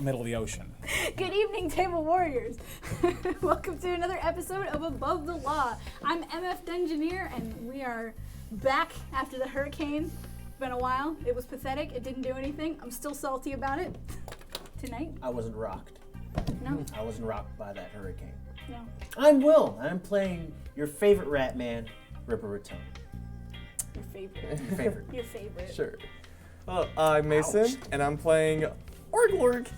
middle of the ocean. Good evening, Table Warriors. Welcome to another episode of Above the Law. I'm MF Dungeoneer, and we are back after the hurricane. It's been a while. It was pathetic. It didn't do anything. I'm still salty about it tonight. I wasn't rocked. No, I wasn't rocked by that hurricane. no. I'm Will. I'm playing your favorite rat man, Ripper Raton. Your favorite. Your favorite. Your favorite. Sure. Well, I'm Mason, and I'm playing Orglorg.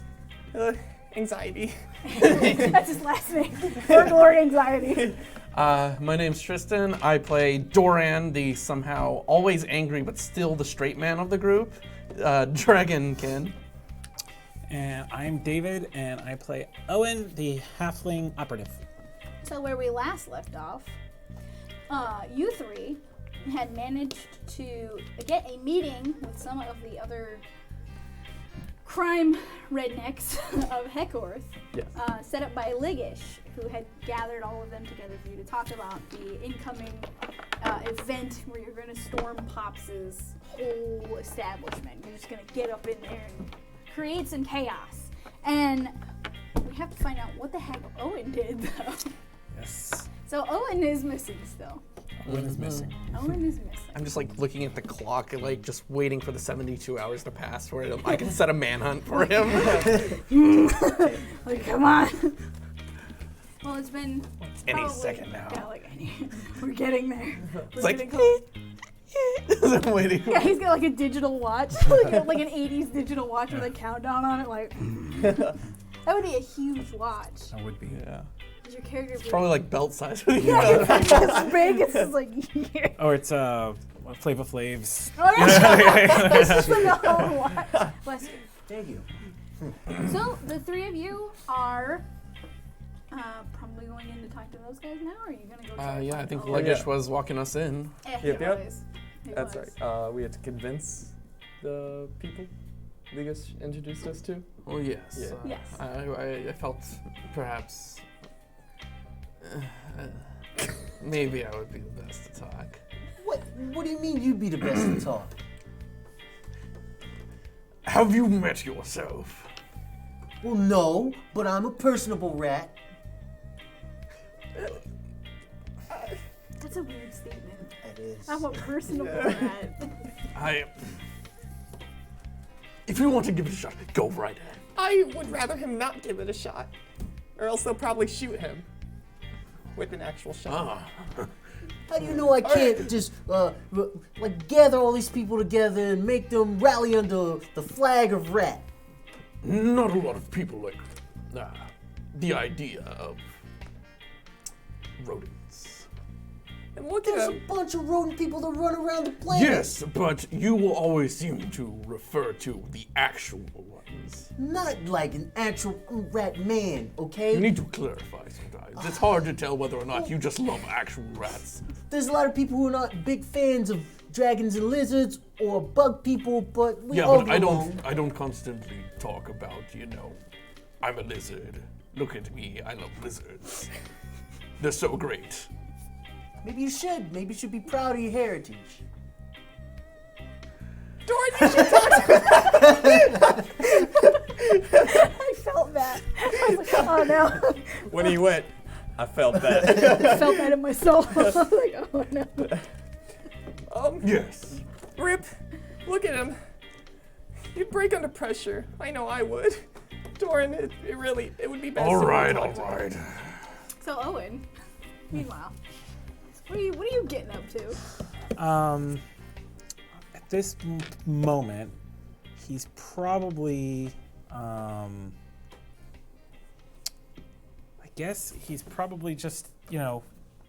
Anxiety. That's his last name. Orglord Anxiety. My name's Tristan. I play Doran, the somehow always angry but still the straight man of the group, Dragonkin. And I'm David, and I play Owen, the halfling operative. So where we last left off, you three had managed to get a meeting with some of the other crime rednecks of Heckorth, Yes. set up by Ligish, who had gathered all of them together for you to talk about the incoming event where you're going to storm Pops's whole establishment. You're just going to get up in there and create some chaos. And we have to find out what the heck Owen did, though. Yes. So Owen is missing still. Owen is missing. Owen is missing. I'm just like looking at the clock and like just waiting for the 72 hours to pass where I can set a manhunt for him. Like, come on. Well, it's been Any probably- second now. Yeah, like we're getting there. It's like, getting close. I'm waiting. Yeah, he's got like a digital watch, like an 80s digital watch with a countdown on it. Like, that would be a huge watch. That would be. Yeah. Is your character big? Probably like belt size. Yeah, it's like this big. It's just like, yeah. Oh, it's Flava Flav's. Oh, yeah. It's just like a whole watch. Bless you. Thank you. So the three of you are probably going in to talk to those guys now, or are you gonna go? try to Yeah, I find think Owen? Legish was walking us in. He Yep, yep. was. He That's was. right. We had to convince the people Ligus introduced us to. Oh yes. Yeah. Yes. I felt perhaps maybe I would be the best to talk. What do you mean you'd be the best to talk? Have you met yourself? Well, no, but I'm a personable rat. That's a weird statement. That is. I'm a personal rat. If you want to give it a shot, go right ahead. I would rather him not give it a shot, or else they'll probably shoot him with an actual shot. How do you know I can't just like gather all these people together and make them rally under the flag of rat? Not a lot of people like the idea of rodents. And look There's at a him. bunch of rodent people that run around the planet. Yes, but you will always seem to refer to the actual ones. Not like an actual rat man, okay? You need to clarify sometimes. It's hard to tell whether or not you just love actual rats. There's a lot of people who are not big fans of dragons and lizards or bug people, but we Yeah, all but get along. I don't constantly talk about, I'm a lizard. Look at me, I love lizards. They're so great. Maybe you should. Maybe you should be proud of your heritage. Doran, you should talk I felt that. I was like, oh no. When he went, I felt that. I felt that in my soul. I was like, oh no. Yes. Rip, look at him. You'd break under pressure. I know I would. Doran, it would be best. All if we right. talked. So Owen, meanwhile, what are you getting up to? At this moment, he's probably. I guess he's probably just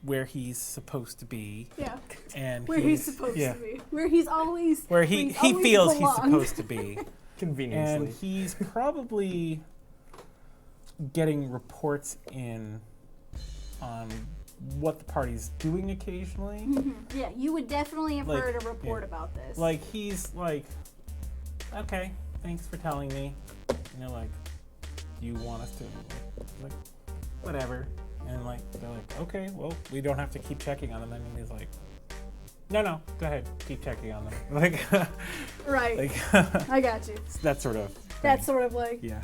where he's supposed to be. Yeah. And Where he's supposed yeah, to be. Where he's always. Where he always feels he's belonged. supposed to be. Conveniently. And he's probably getting reports in on what the party's doing occasionally. Yeah, you would definitely have Like, heard a report yeah. about this. Like, he's like, okay, thanks for telling me. Like, do you want us to? Like, whatever. And like, they're like, okay, well, we don't have to keep checking on them. And he's like, no, go ahead, keep checking on them. Like, right. like I got you. that sort of. That's sort of like. Yeah.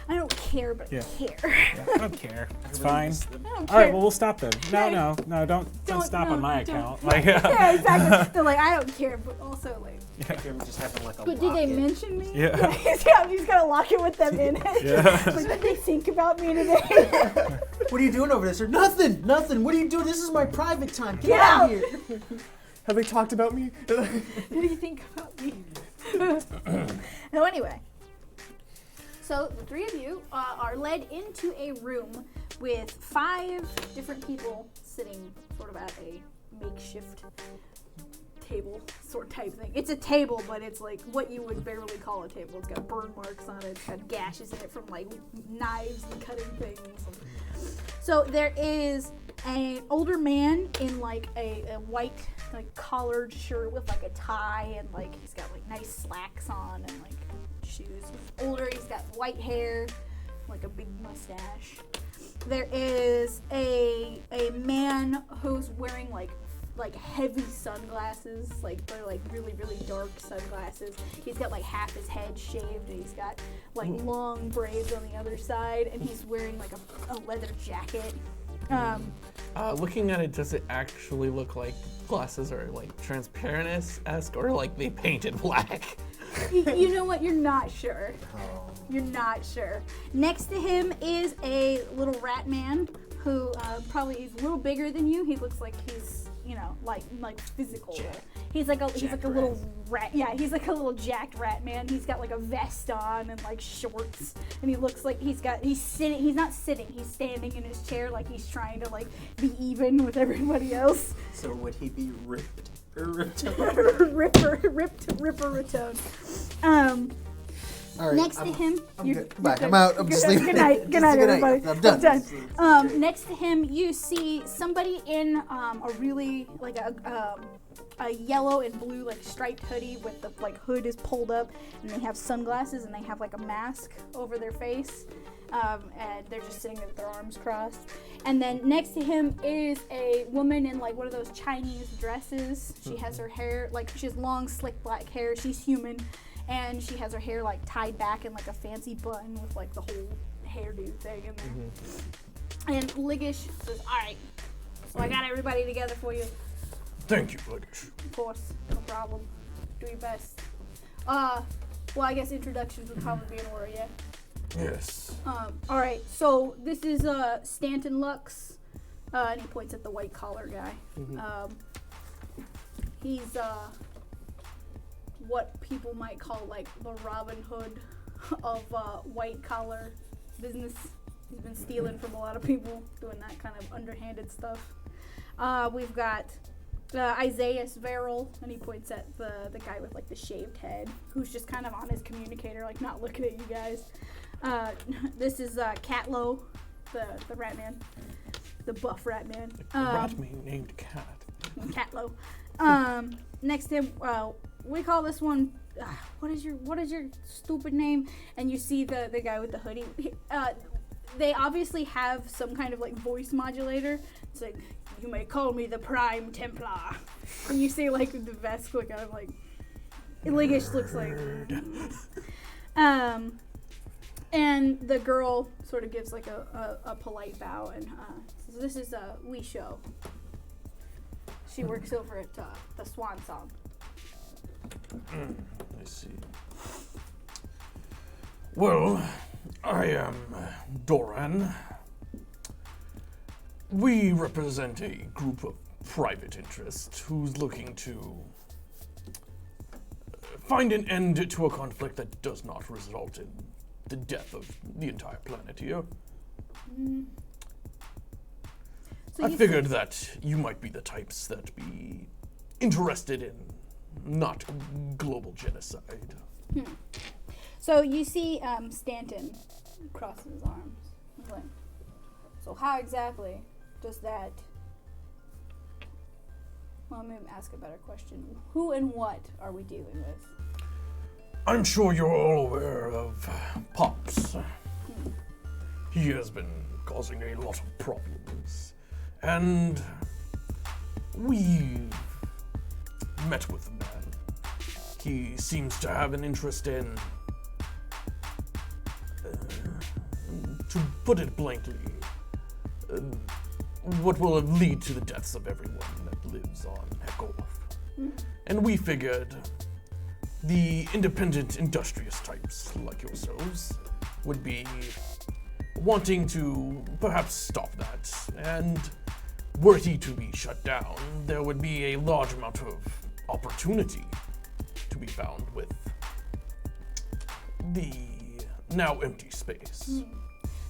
I don't care, but Yeah. I care. I don't care. It's fine. I don't All right, care. well, we'll stop then. No, don't stop on my account. Like, Yeah, exactly. They're like, I don't care, but also like. Him just having like a But did they locket. mention me? Yeah. He's gonna lock it with them in it. Yeah. Like, did they think about me today? What are you doing over there, sir? Nothing. What are you doing? This is my private time. Get Get out out. of here. Have they talked about me? What do you think about me? No, anyway. So the three of you are led into a room with 5 different people sitting sort of at a makeshift table sort type thing. It's a table, but it's like what you would barely call a table. It's got burn marks on it. It's got gashes in it from like knives and cutting things. So there is an older man in like a white like collared shirt with like a tie and like he's got like nice slacks on and like shoes. Older, he's got white hair, like a big mustache. There is a man who's wearing like heavy sunglasses, like they're like really dark sunglasses. He's got like half his head shaved and he's got like long braids on the other side and he's wearing like a leather jacket. Looking at it, does it actually look like glasses are like transparent-esque or like they painted black? You know what? You're not sure. Oh. You're not sure. Next to him is a little rat man who probably is a little bigger than you. He looks like he's, you know, like physical. He's like a little rat. Yeah, he's like a little jacked rat man. He's got like a vest on and like shorts, and he looks like he's sitting. He's not sitting. He's standing in his chair like he's trying to like be even with everybody else. So would he be ripped? Ripped Ratone. All right, Next to him, I'm you're- good. Goodbye. you're I'm good. out. I'm Good just night. leaving. Good night. Just Good night, good everybody. I'm done. I'm done. Next to him, you see somebody in a really like a yellow and blue like striped hoodie with the like hood is pulled up, and they have sunglasses and they have like a mask over their face, and they're just sitting there with their arms crossed. And then next to him is a woman in like one of those Chinese dresses. She has her hair like she has long slick black hair. She's human. And she has her hair like tied back in like a fancy bun with like the whole hairdo thing in there. And Ligish says, "All right, so I got everybody together for you. Thank you, British. Of course, no problem. Do your best. Well, I guess introductions would probably be in order, yeah. Yes. All right, so this is Stanton Lux, and he points at the white collar guy. He's what people might call like the Robin Hood of white collar business. He's been stealing from a lot of people, doing that kind of underhanded stuff. We've got Isaiah Verrill, and he points at the guy with like the shaved head, who's just kind of on his communicator, like not looking at you guys. This is Catlow, the rat man, the buff rat man. Rat me named Cat. Catlow. Next to him, we call this one. What is your stupid name? And you see the guy with the hoodie. They obviously have some kind of like voice modulator. It's like, you may call me the Prime Templar. And you see like the vest click out of like, Ligish looks like. And the girl sort of gives like a polite bow and says, "This is Wee Show. She works over at the Swan Song." I see. Well, I am Doran. We represent a group of private interests who's looking to find an end to a conflict that does not result in the death of the entire planet here. So I you figured that you might be the types that be interested in not global genocide. So you see Stanton crossing his arms. He's like, so how exactly does that... Well, I'm going to ask a better question. Who and what are we dealing with? I'm sure you're all aware of Pops. He has been causing a lot of problems. And we've met with the man. He seems to have an interest in to put it blankly, what will lead to the deaths of everyone that lives on Heckorth. And we figured the independent, industrious types like yourselves would be wanting to perhaps stop that. And were he to be shut down, there would be a large amount of opportunity to be found with the now empty space.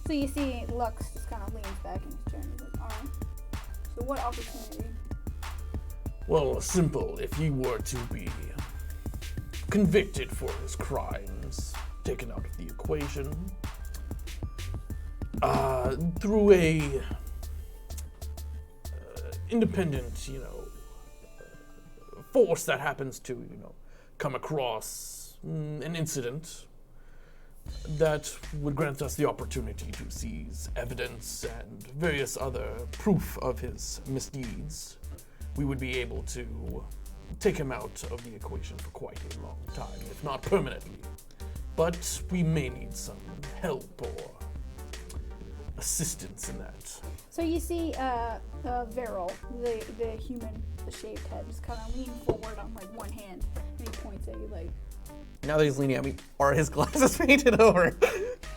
So you see Lux just kind of leans back in his chair and he's like, alright. So what opportunity? Well, simple. If he were to be convicted for his crimes, taken out of the equation, through a independent, force that happens to, come across an incident that would grant us the opportunity to seize evidence and various other proof of his misdeeds, we would be able to take him out of the equation for quite a long time, if not permanently. But we may need some help or assistance in that. So you see Veril, the human, the shaved head, just kind of lean forward on like one hand, and he points at you like, Now that he's leaning at me, are his glasses painted over?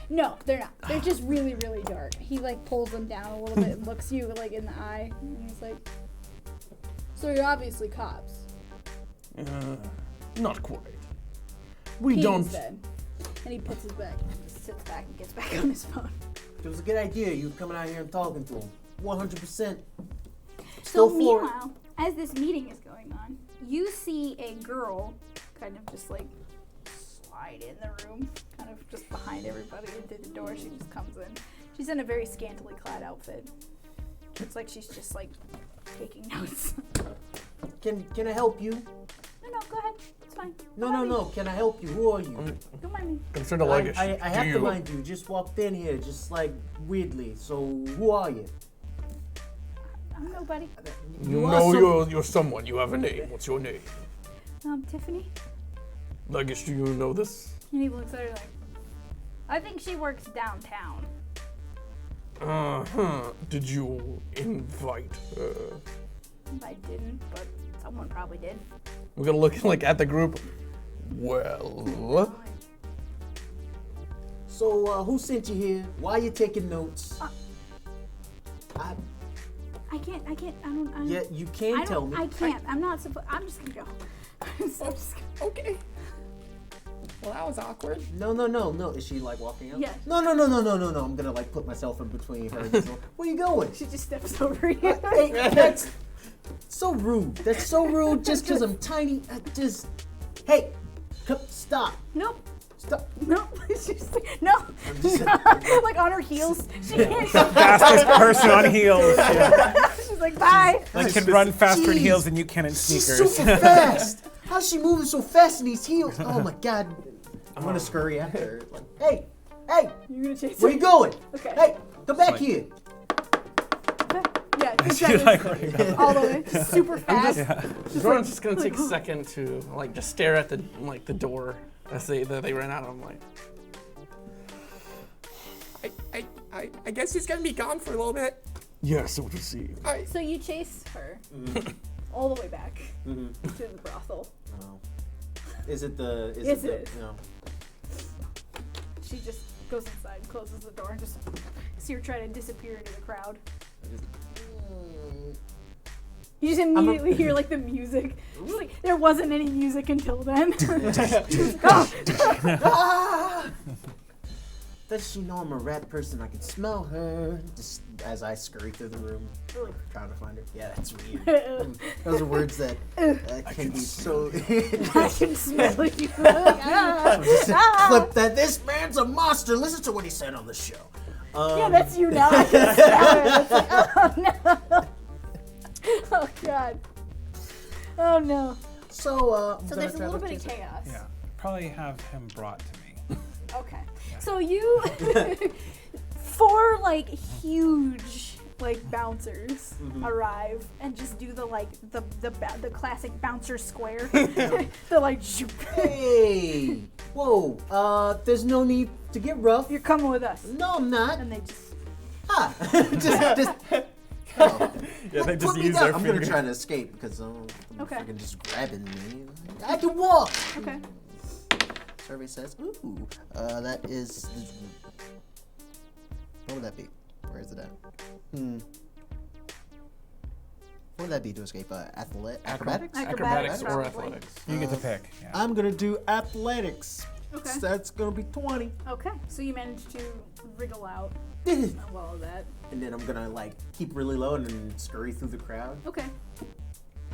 no, they're not. They're just really, really dark. He like pulls them down a little bit and looks you like in the eye, and he's like, so you're obviously cops. Not quite. We Keys, don't. then. And he puts his back, sits back and gets back on his phone. It was a good idea, you coming out here and talking to him. 100%. So Still for it. meanwhile, as this meeting is going on, you see a girl kind of just like slide in the room, kind of just behind everybody into the door. She just comes in. She's in a very scantily clad outfit. Looks like she's just like taking notes. Can I help you? No, go ahead. It's fine. No. Can I help you? Who are you? Don't mind me. Concerned luggage. I have to mind you. Just walked in here, just like weirdly. So who are you? I'm nobody. You are know some- you're someone. You have a name. What's your name? Tiffany. Luggage, do you know this? And he looks at her like, I think she works downtown. Did you invite her? I didn't, but someone probably did. We're gonna look like at the group. Well, So who sent you here? Why you taking notes? I can't, I don't. Yeah, you can tell me. I can't. I'm not supposed. I'm just gonna go. I'm just gonna. Okay. Well, that was awkward. No. Is she like walking out? Yes. No. I'm gonna like put myself in between her and the door. Where you going? She just steps over you. Hey, that's so rude. That's so rude just because I'm tiny. Hey, stop. Nope. Stop. Nope. She's like, no. Like on her heels. She can't. Fastest person on heels. Yeah. She's like, bye. Like can run faster in Jeez. heels than you can in She's sneakers. super fast. How's she moving so fast in these heels? Oh my god. I'm gonna scurry after her. Like, hey, You're gonna chase where her. you going? Okay. Hey, come back like- here. Yeah. She exactly. like running down. All the way. Super fast. Zoran's just gonna take a second to just stare at the door as they ran out. I'm like, I guess he's gonna be gone for a little bit. yes, so to see. So you chase her all the way back to the brothel. Oh. Is it the? Yes, the, it is. No. She just goes inside, closes the door, and just see her try to disappear into the crowd. You just immediately hear like the music. Just, like, there wasn't any music until then. Does she know I'm a rat person? I can smell her. Just as I scurry through the room, trying to find her. Yeah, that's weird. Those are words that can be so. I can smell you. Clip that. This man's a monster. Listen to what he said on the show. Yeah, that's you now. I can smell it. It's like, oh no. Oh god. Oh no. So So there's a little bit of chaos. Yeah, probably have him brought to me. Okay. So you, 4 like huge like bouncers arrive and just do the like the classic bouncer square. They're like, zoop. Hey, Whoa, there's no need to get rough. You're coming with us. No, I'm not. And they just. Ah, just. Oh. Yeah, they just Put me use down. their I'm finger. gonna try to escape because I'm Okay. freaking just grabbing me. I can walk. Okay. Survey says, ooh, that is. What would that be? Where is it at? What would that be to escape? Acrobatics? Acrobatics or probably. athletics. You get to pick. Yeah. I'm gonna do athletics. Okay. So that's gonna be 20. Okay. So you managed to wriggle out And of all of that. then I'm gonna like keep really low and then scurry through the crowd. Okay.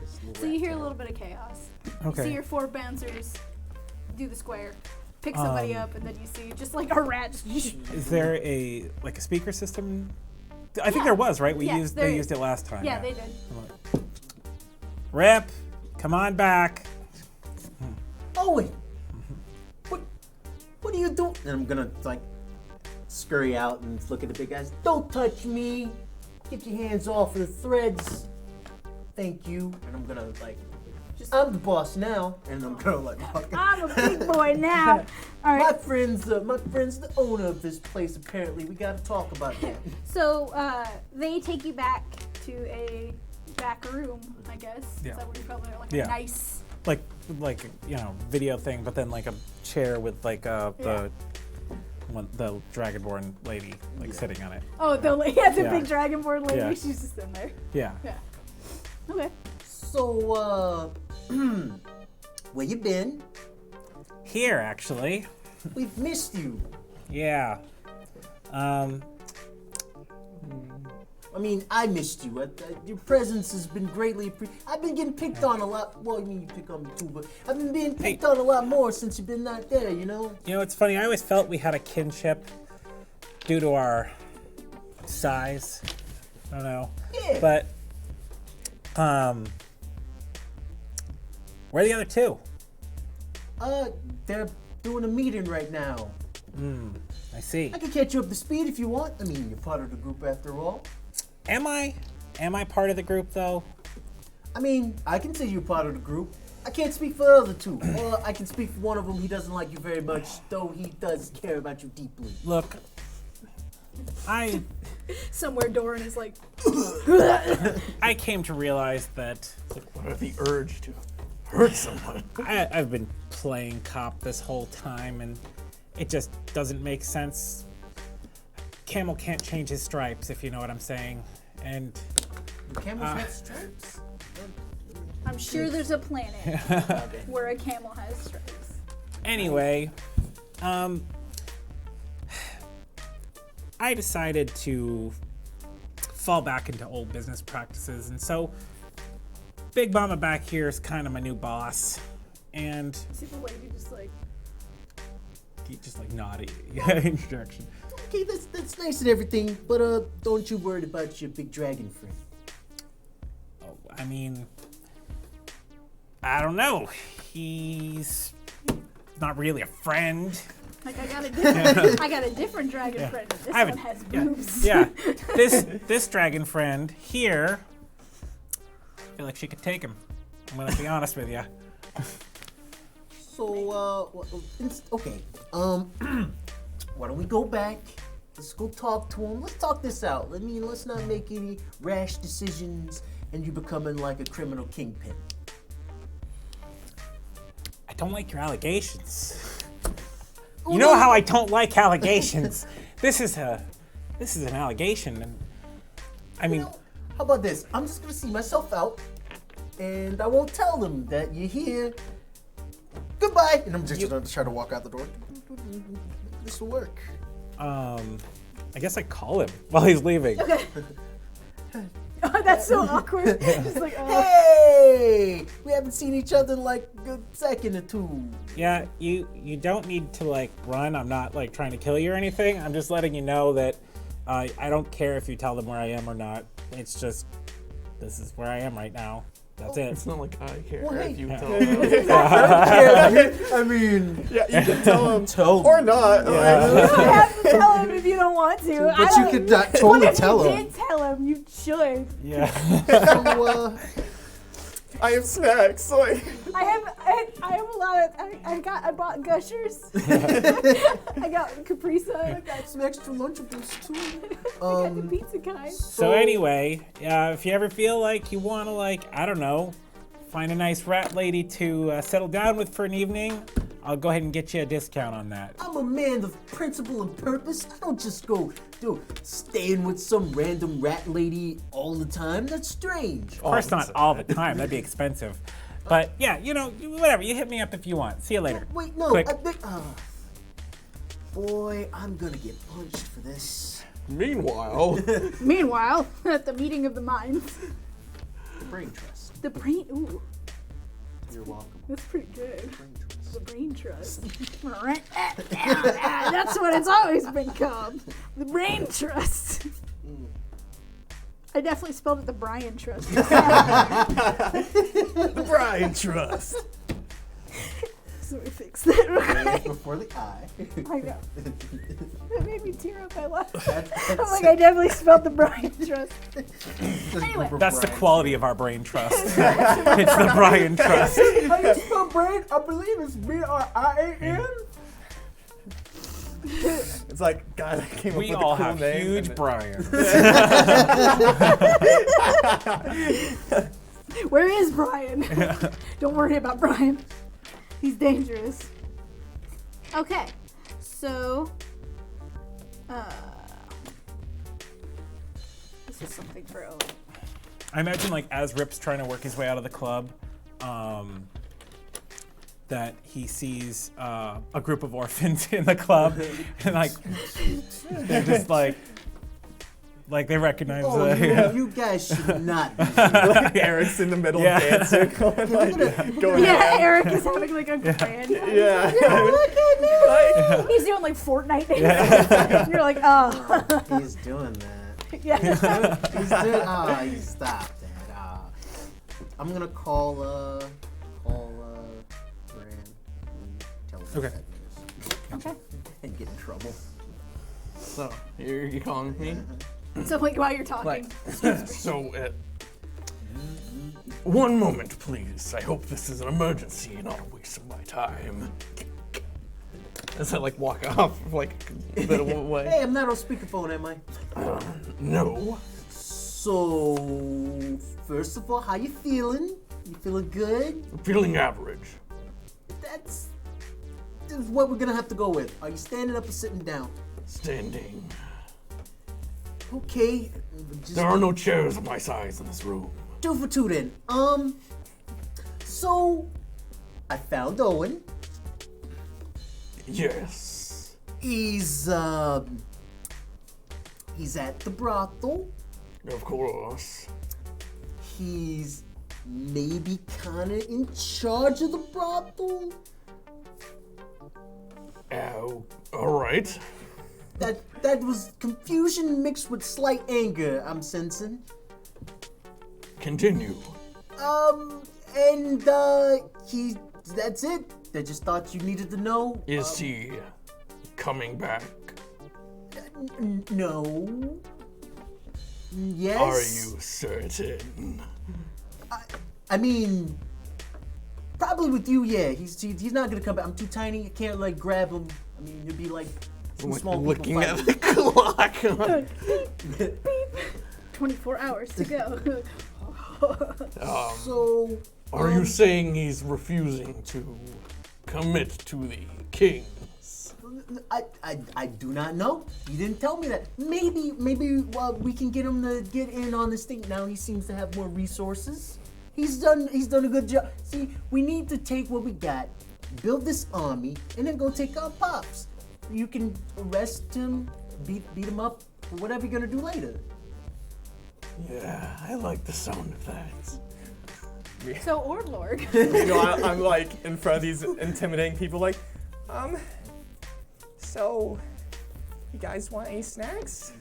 This little So you rat hear a tail. little bit of chaos. Okay. You see your 4 bouncers do the square, pick somebody up, and then you see just like a rat. Just Is there a speaker system? I think Yeah. there was, right? We Yes, used there they is. used it last time. yeah, they did. Rip, come on back. Owen! What are you doing? And I'm gonna like scurry out and look at the big guys. Don't touch me! Get your hands off of the threads. Thank you. And I'm gonna like, I'm the boss now. And I'm gonna like walk. I'm a big boy now. All My right. friend's the owner of this place. Apparently, we gotta talk about that. So they take you back to a back room, I guess. Yeah. Is that what you call it? Like Yeah. a nice. Like video thing, but then like a chair with like the dragonborn lady like sitting on it. Oh, the lady. Yeah, the Yeah. big dragonborn lady. Yeah. She's just in there. Yeah. Yeah. Okay. So, where you been? Here actually. We've missed you. Yeah. I mean, I missed you. Your presence has been greatly appreciated. I've been getting picked on a lot. Well, I mean, you pick on me too, but I've been being picked on a lot more since you've been not there, you know? You know, it's funny. I always felt we had a kinship due to our size. I don't know. Yeah. But where are the other two? They're doing a meeting right now. I see. I can catch you up to speed if you want. I mean, you're part of the group after all. Am I part of the group though? I mean, I can say you're part of the group. I can't speak for the other two. Or I can speak for one of them. He doesn't like you very much, though he does care about you deeply. Look, I Somewhere Doran is like, came to realize that The urge to hurt someone. I've been playing cop this whole time, and it just doesn't make sense. Camel can't change his stripes, if you know what I'm saying. And Do camels have stripes? I'm sure there's a planet where a camel has stripes. anyway, I decided to fall back into old business practices, and so Big Mama back here is kind of my new boss, and See the lady just like, he just like nodding in your direction. Okay, that's nice and everything, but don't you worry about your big dragon friend. Oh, I mean, I don't know. He's not really a friend. like I got a different dragon friend. This I one haven't- has yeah. boobs. Yeah, this dragon friend here, I feel like she could take him. I'm gonna be honest with you. So, okay. Why don't we go back? Let's go talk to him. Let's talk this out. I mean, let's not make any rash decisions and you becoming like a criminal kingpin. I don't like your allegations. You know how I don't like allegations. This is an allegation, and I mean, Well, how about this? I'm just gonna see myself out, and I won't tell them that you're here. Goodbye. And I'm just gonna try to walk out the door. This will work. I guess I call him while he's leaving. Oh, that's so awkward. Just like, Hey, we haven't seen each other in like a second or two. Yeah, you don't need to like run. I'm not like trying to kill you or anything. I'm just letting you know that I don't care if you tell them where I am or not. It's just this is where I am right now. That's it. It's not like I care Well, hey. if you Yeah. tell them. I mean, Yeah, you can tell him tell or not. you don't have to tell him if you don't want to. I but you don't- could not What totally if tell you him. did tell him? You should. Yeah. So, I have snacks. Like, I have a lot of. I bought Gushers. I got Capri Sun. Got some extra Lunchables too. I got the pizza kind. So anyway, if you ever feel like you want to, like, I don't know, find a nice rat lady to settle down with for an evening, I'll go ahead and get you a discount on that. I'm a man of principle and purpose. I don't just go, staying with some random rat lady all the time. That's strange. Of course, not all the time. That'd be expensive. But yeah, whatever. You hit me up if you want. See you later. Wait, no. Click. Boy, I'm gonna get punched for this. Meanwhile, Meanwhile, at the meeting of the minds, The brain trust. the brain. Ooh, You're welcome. that's pretty good. Brain trust. The brain trust. That's what it's always been called. The brain trust. I definitely spelled it the Brian trust. the Brian Trust. So we fix that real quick. Before the eye. I know. That made me tear up. I laughed. That's I'm like, I definitely spelled the Brian trust. Anyway. That's the quality of our brain trust. It's the Brian trust. How you spell brain? I believe it's B-R-I-A-N. It's like, God, I came We up with all a cool have name. huge and Brians. Where is Brian? Don't worry about Brian. He's dangerous. Okay, so this is something for Owen. I imagine, like, as Rip's trying to work his way out of the club, that he sees a group of orphans in the club, and like they're just like they recognize. Oh, you guys should not be. like Eric's in the middle Yeah. dancing, going going Yeah, ham. Eric is having like a grand. Yeah. Like, he's doing like Fortnite. You're like, oh. He's doing that. Yeah. He's doing. Oh, you stop that. I'm gonna call Grant and tell him Okay. that news. Okay. And get in trouble. So, you're calling me? So like while you're talking, Like, so, one moment, please. I hope this is an emergency, not a waste of my time. as I like walk off like a bit of a Hey, way. I'm not on speakerphone, am I? No. So, first of all, how you feeling? You feeling good? I'm feeling average. That's what we're gonna have to go with. Are you standing up or sitting down? Standing. Okay. Just There are no chairs of my size in this room. 2 for 2 then. So I found Owen. Yes. He's at the brothel. Of course. He's maybe kinda in charge of the brothel. All right. That was confusion mixed with slight anger, I'm sensing. Continue. That's it. I just thought you needed to know. Is he coming back? No. Yes. Are you certain? I mean, probably with you, yeah. He's not gonna come back. I'm too tiny. I can't like grab him. I mean, you'd be like two Like, small looking people at the clock. fighting. 24 hours to go. So. Are you saying he's refusing to commit to the kings? I do not know. He didn't tell me that. Maybe we can get him to get in on this thing. Now he seems to have more resources. He's done a good job. See, we need to take what we got, build this army, and then go take out Pops. You can arrest him, beat him up, or whatever you're gonna do later. Yeah, I like the sound of that. So Ordlord. You know, I'm like in front of these intimidating people, like, so, you guys want any snacks?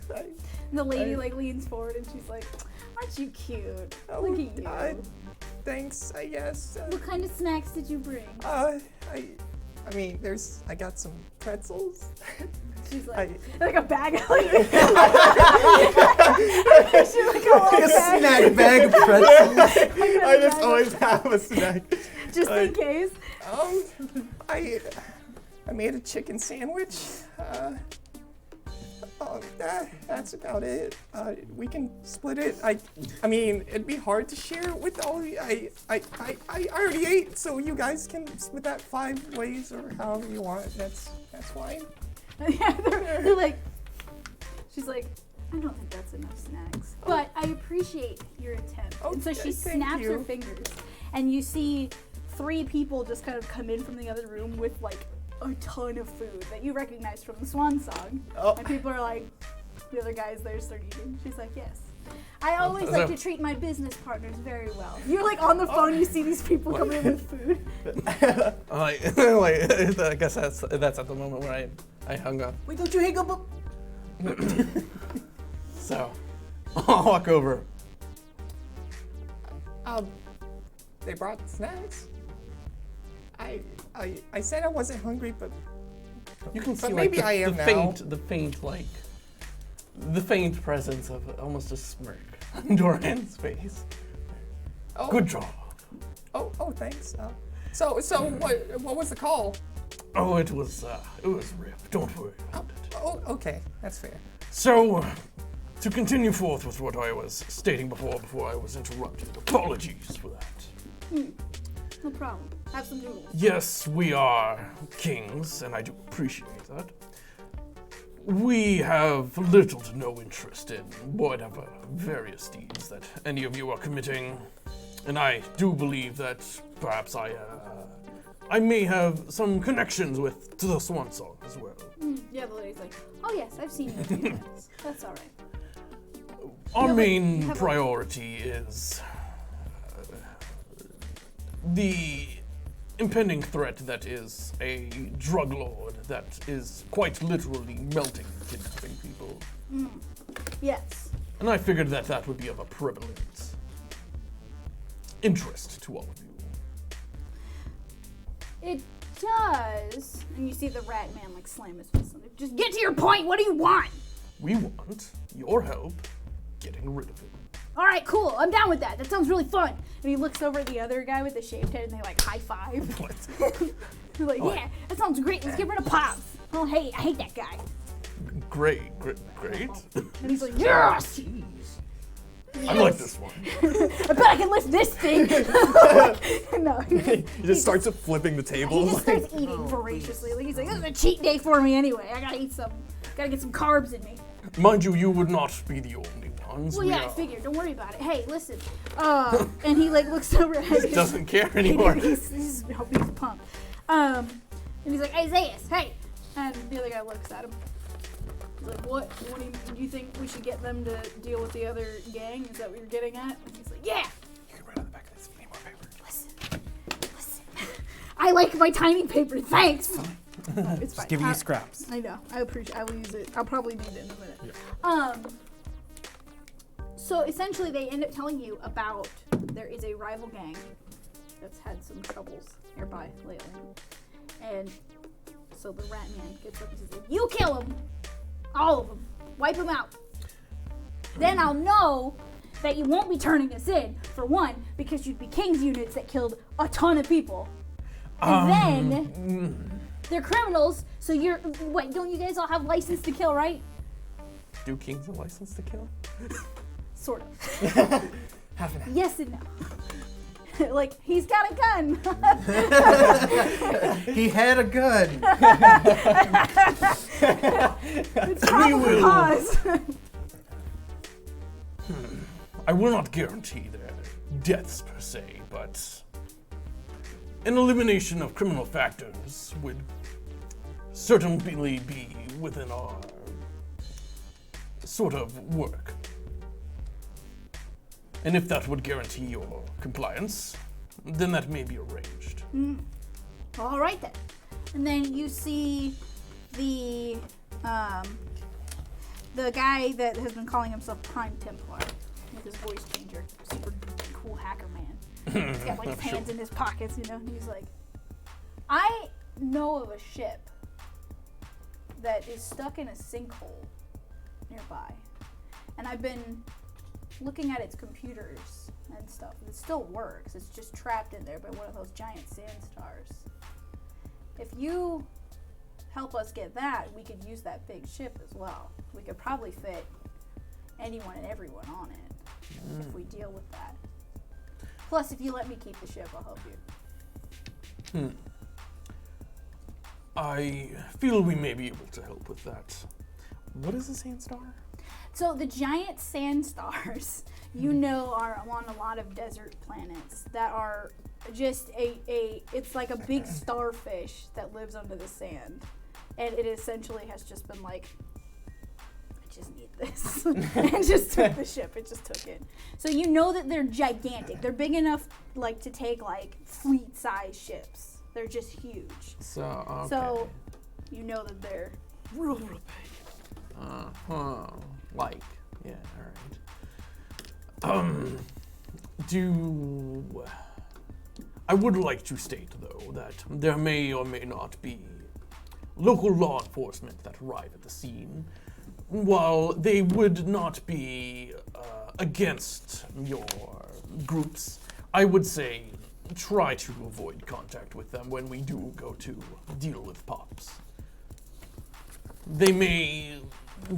The lady like leans forward and she's like, "Aren't you cute? Oh, Look at you. Thanks, I guess. What kind of snacks did you bring?" I mean, I got some pretzels. She's like a bag of like, she's like a Like little a bag. snack bag. bag of pretzels. I just always have a snack. Just in case. I made a chicken sandwich. That's about it. We can split it. I mean, it'd be hard to share with all of you. I already ate, so you guys can split that 5 ways or however you want. That's fine. Yeah, they're like, she's like, I don't think that's enough snacks, but I appreciate your attempt. And so she thank snaps her you. fingers, and you see 3 people just kind of come in from the other room with like a ton of food that you recognize from the Swan Song. Oh. And people are like, the other guys there start eating. She's like, yes. I always like to treat my business partners very well. You're like on the phone, you see these people come in with food. I guess that's at the moment where I hung up. Wait, don't you hang up? So I'll walk over. They brought snacks. I said I wasn't hungry, but You can see But like maybe I am now. the faint presence of almost a smirk on Doran's face. oh, Good job. Oh, thanks. So what was the call? Oh, it was Rip. Don't worry about it. Oh, okay, that's fair. So, to continue forth with what I was stating before I was interrupted, apologies for that. No problem. Have some noodles. Yes, we are kings, and I do appreciate that. We have little to no interest in whatever various deeds that any of you are committing, and I do believe that perhaps I may have some connections to the Swan Song as well. Yeah, the lady's like, oh yes, I've seen you a few times. That's all right. Our Yeah, but main have a- priority is the impending threat that is a drug lord that is quite literally melting, kidnapping people. Yes. And I figured that would be of a prevalent interest to all of you. It does. And you see the rat man like slam his fist on it. Just get to your point. What do you want? We want your help getting rid of it. All right, cool. I'm down with that. That sounds really fun. And he looks over at the other guy with the shaved head, and they like high five. They're like, yeah, that sounds great. Let's get rid of Pops. Oh, hey, I hate that guy. Great. And he's like, yes. I like this one. I bet I can lift this thing. No, He just starts flipping the he table. just starts eating voraciously. Like he's like, this is a cheat day for me anyway. I gotta eat some. Gotta get some carbs in me. Mind you would not be the only ones. Well, We yeah, I are- figured. Don't worry about it. Hey, listen. And he like looks over at his. doesn't care anymore. he's pumped. And he's like, Isaiah, hey. And the other guy looks at him. He's like, what do you think we should get them to deal with the other gang? Is that what you're getting at? And he's like, yeah. You can write on the back of this if you need more paper. Listen. I like my tiny paper. Thanks. No, it's fine. Giving you scraps. I know. I appreciate. I will use it. I'll probably need it in a minute. Yeah. So essentially, they end up telling you about there is a rival gang that's had some troubles nearby lately, and so the rat man gets up and says, "If you kill them, all of them, wipe them out. Then I'll know that you won't be turning us in. For one, because you'd be King's units that killed a ton of people, and then." They're criminals, so you're. Wait, don't you guys all have license to kill, right? Do kings have license to kill? Sort of. Half and half. Yes and no. Like, he's got a gun. He had a gun. It's probable cause. I will not guarantee their deaths per se, but an elimination of criminal factors would certainly be within our sort of work. And if that would guarantee your compliance, then that may be arranged. All right then. And then you see the guy that has been calling himself Prime Templar with his voice changer, super cool hacker man. He's got like his hands in his pockets, you know. And he's like, I know of a ship that is stuck in a sinkhole nearby, and I've been looking at its computers and stuff, it still works. It's just trapped in there by one of those giant sand stars. If you help us get that, we could use that big ship as well. We could probably fit anyone and everyone on it if we deal with that. Plus, if you let me keep the ship, I'll help you. I feel we may be able to help with that. What is a sand star? So the giant sand stars, you know, are on a lot of desert planets that are just it's like a big starfish that lives under the sand. And it essentially has just been like, I just need this. And it just took the ship. It just took it. So you know that they're gigantic. They're big enough like to take like fleet-sized ships. They're just huge. So, okay. So you know that they're real big. Like, yeah, alright. I would like to state, though, that there may or may not be local law enforcement that arrive at the scene. While they would not be against your groups, I would say try to avoid contact with them when we do go to deal with Pops. They may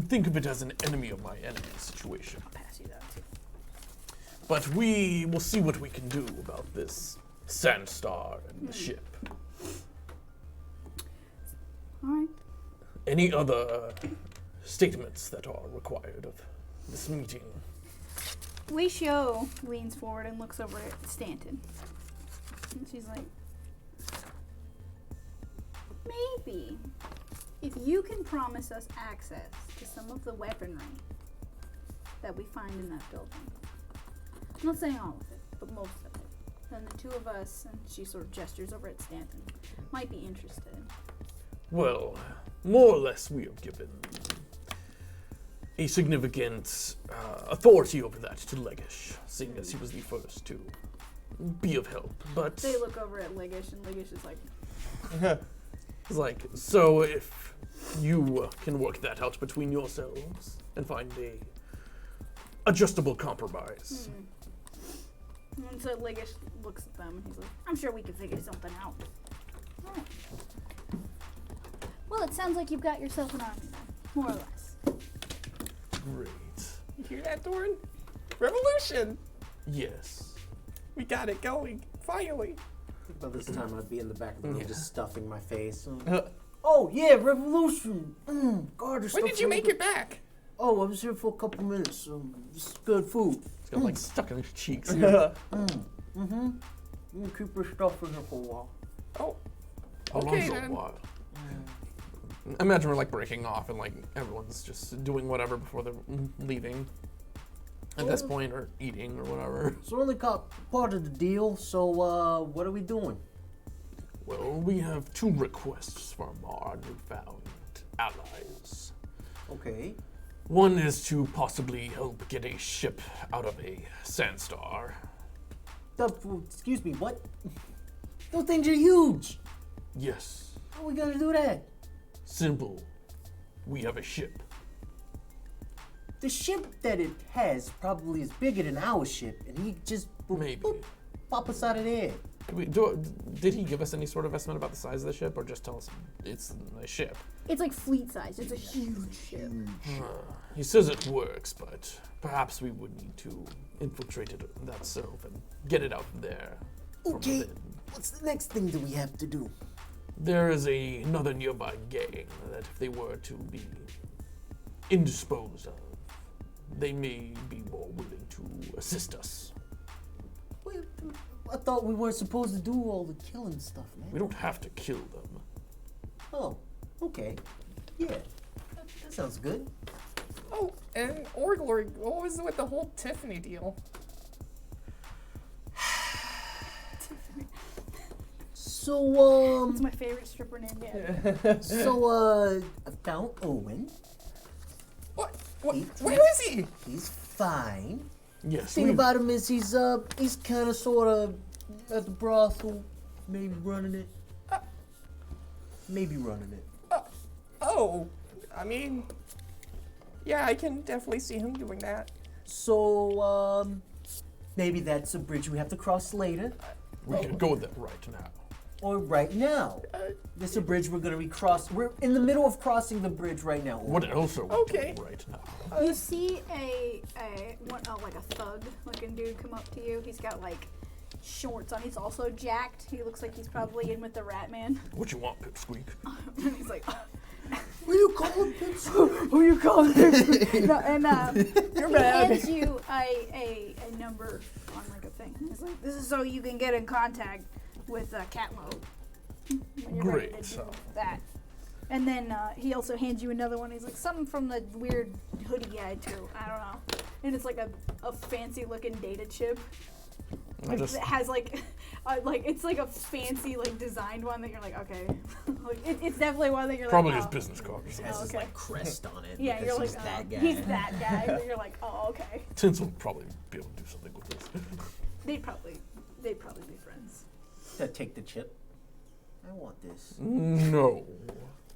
think of it as an enemy of my enemy situation. I'll pass you that too. But we will see what we can do about this sand star and the ship. All right. Any other statements that are required of this meeting? Weishio leans forward and looks over at Stanton. And she's like, maybe if you can promise us access to some of the weaponry that we find in that building. I'm not saying all of it, but most of it. Then the two of us, and she sort of gestures over at Stanton, might be interested. Well, more or less we have given a significant authority over that to Legish, seeing as he was the first to be of help. But They look over at Legish, and Legish is like, it's like, so if you can work that out between yourselves and find a adjustable compromise. And so Legish looks at them, and he's like, I'm sure we can figure something out. All right. Well, it sounds like you've got yourself an army then, more or less. Great. You hear that, Doran? Revolution! Yes. We got it going, finally. By this time, I'd be in the back of the room Yeah. just stuffing my face. Oh, yeah, revolution. God, When did you make it back? Oh, I was here for a couple minutes. Just good food. It's got like stuck in his cheeks. I'm gonna keep your stuff in here for a while. Oh, How okay long's a then. while? Imagine we're like breaking off and like everyone's just doing whatever before they're leaving at this point, or eating or whatever. It's only part of the deal, so what are we doing? Well, we have two requests from our newfound allies. Okay. One is to possibly help get a ship out of a sandstar. Excuse me, what? Those things are huge. Yes, How are we gonna do that? simple. We have a ship. The ship that it has probably is bigger than our ship, and he just Maybe. pop us out of there. Did he give us any sort of estimate about the size of the ship, or just tell us it's a ship? It's like fleet size. It's a huge ship. He says it works, but perhaps we would need to infiltrate it that self and get it out there. from Okay, within. what's the next thing that we have to do? There is another nearby gang that if they were to be indisposed of, they may be more willing to assist us. Wait, I thought we weren't supposed to do all the killing stuff, man. We don't have to kill them. Oh, okay. Yeah, that sounds good. Oh, and Orglor, what was with the whole Tiffany deal? So, It's my favorite stripper name yet. I found Owen. What? He- Where is he? He's fine. Yes, Thing we about him is he's kind of sort of at the brothel, maybe running it. Maybe running it. Oh, I mean, yeah, I can definitely see him doing that. So, maybe that's a bridge we have to cross later, We can go there right now. or right now. This is a bridge we're gonna be crossing. We're in the middle of crossing the bridge right now. What else are we Okay. doing right now? You see like a thug looking dude come up to you. He's got like shorts on. He's also jacked. He looks like he's probably in with the Rat Man. What you want, Pipsqueak? And he's like, What do you call it, bitch? who you calling? No, and You're he bad. hands you a number on like a thing. He's like, this is so you can get in contact with Catlo. When you're ready to Great. do that. And then he also hands you another one. He's like, something from the weird hoodie guy too. I don't know. And it's like a fancy looking data chip. I Like, just it has like it's like a fancy like designed one that you're like, okay. Like, it's definitely one that you're probably like, his oh. business card or It something. has Oh, his okay. like crest on it. Yeah, because you're like, he's that guy. he's that guy. And you're like, oh, okay. Tinsel would probably be able to do something with this. They'd probably be friends. Take the chip. I want this. No.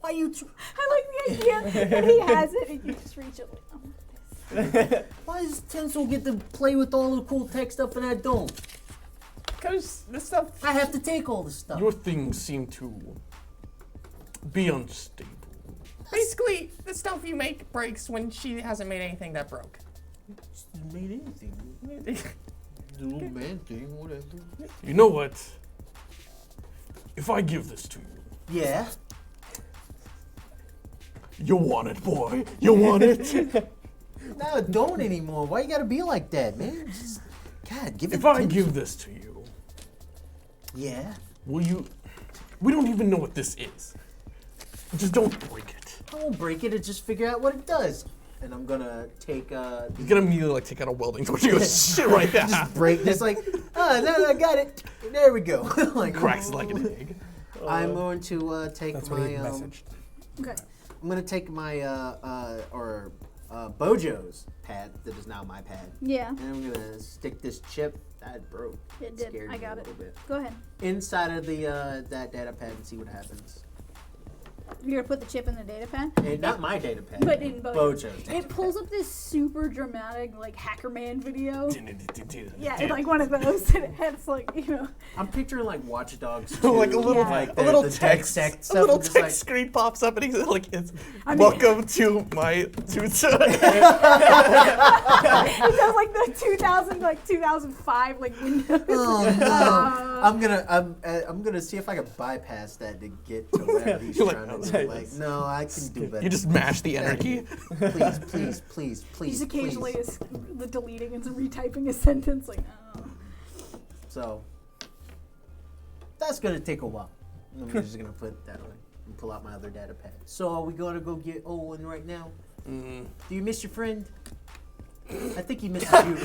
Why you? I like the idea that he has it and you just reach it like, I want this. Why does Tinsel get to play with all the cool tech stuff and I don't? Because the stuff. I have to take all the stuff. Your things seem to be unstable. Basically, the stuff you make breaks when she hasn't made anything that broke. Just made anything. The little man thing, whatever. You know what? If I give this to you, Yeah. you want it, boy. You want it. No, I don't anymore. Why you gotta be like that, man? Just, God, give it. If I Tinsel. give this to you, Yeah. will you? We don't even know what this is. Just don't break it. I won't break it. Just figure out what it does. And I'm gonna take He's gonna immediately like take out a welding torch and go shit right there. just break this like, no, I got it. There we go. Like Cracks it like an egg. I'm going to take That's what my he messaged. Okay. I'm gonna take my Bojo's pad that is now my pad, Yeah. and I'm gonna stick this chip that broke. It did. Scared I me got a it. little bit. Go ahead. Inside of the that data pad and see what happens. You're gonna put the chip in the data pad? And not my data pad. But in Bojo's. Bojo's. It pulls up this super dramatic, like, Hackerman video. Yeah, like one of those. And it has, like, you know. I'm picturing like Watch Dogs 2, Like a little, Yeah. like a little the text, tech a stuff, little and just, text like, screen pops up, and he's like, "It's I mean- welcome to my tutor." It does, like, the 2005, like, Windows. Oh no! I'm gonna see if I can bypass that to get to whatever he's You're like, trying oh, to do. Like, no, I can do better. You just mash the enter key. Please. He's occasionally the deleting and retyping a sentence, like, oh. So that's gonna take a while. I'm just gonna put that away and pull out my other data pad. So are we gonna go get Owen right now? Do you miss your friend? I think he misses you.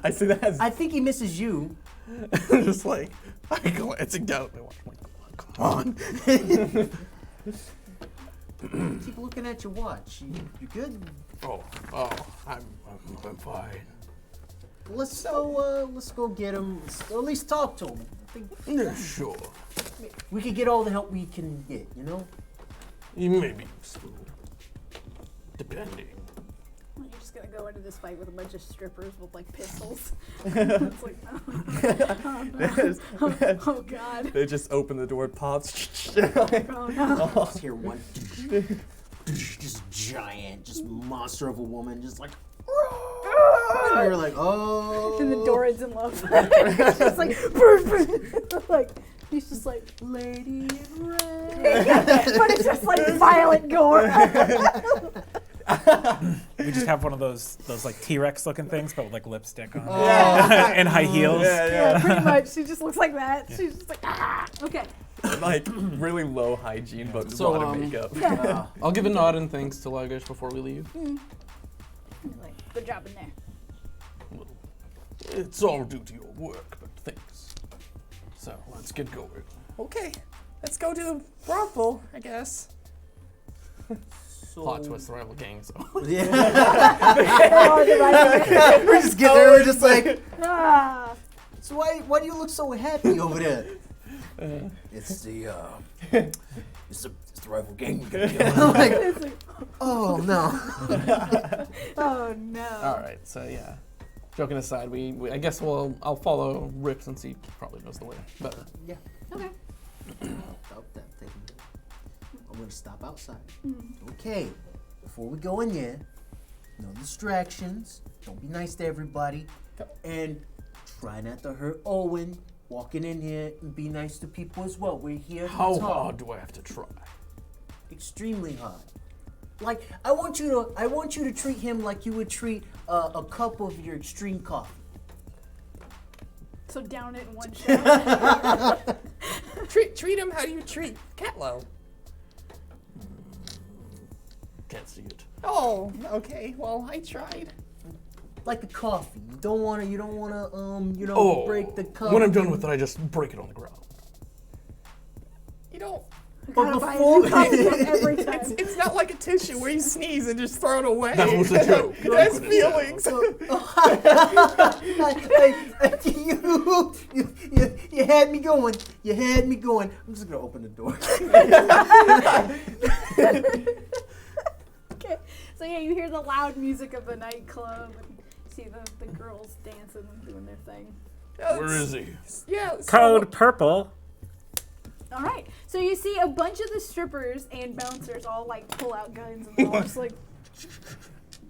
I see that as I think he misses you. Just like I glancing down at my watch. I'm like, come on. Keep looking at your watch. You good? Oh, I'm fine. Let's go get him. Or at least talk to him. I think Yeah, sure. we could get all the help we can get. You know. You may be useful, depending. You're just gonna go into this fight with a bunch of strippers with like pistols. It's like, oh god. they just open the door, pops. Oh no. Just hear one. Just giant, just monster of a woman, just like. And you're like, oh. And the door is in love. It's just like, like he's just like, Lady in red. but it's just like violent gore. We just have one of those like T-Rex looking things, but with like lipstick on Yeah. and high heels. Yeah, pretty much. She just looks like that. She's just like, ah. Okay. Like really low hygiene, but a So, lot of makeup. Yeah. I'll give a nod and thanks to Lagish before we leave. Like, good job in there. Well, it's all due to your work, but thanks. So let's get going. Okay, let's go to the brothel, I guess. Plot twist: the rival gangs. Yeah. Oh, the right We just get there. We're just like. ah. So why do you look so happy over there? It's the the rival gang. I'm like, oh no. Oh no. All right, so yeah. Joking aside, I guess I'll follow Rick since he probably knows the way better. Yeah. Okay. About that thing. I'm gonna stop outside. Okay. Before we go in there, no distractions. Don't be nice to everybody, and try not to hurt Owen. Walking in here and be nice to people as well. We're here to How talk. hard do I have to try? Extremely hard. Like I want you to treat him like you would treat a cup of your extreme coffee. So down it in one shot. Treat him how you treat Catlow. Can't see it. Oh, okay. Well, I tried. Like a coffee. You don't wanna break the cup. When I'm done with it, I just break it on the ground. You don't. But Gotta buy a before new coffee cup every time. It's not like a tissue where you sneeze and just throw it away. That was a joke. It has feelings. you had me going. You had me going. I'm just gonna open the door. Okay. So yeah, you hear the loud music of the nightclub and see the girls dancing and doing their thing. Where is he? Yeah. So, Code purple. All right. So you see a bunch of the strippers and bouncers all like pull out guns and they're all just like.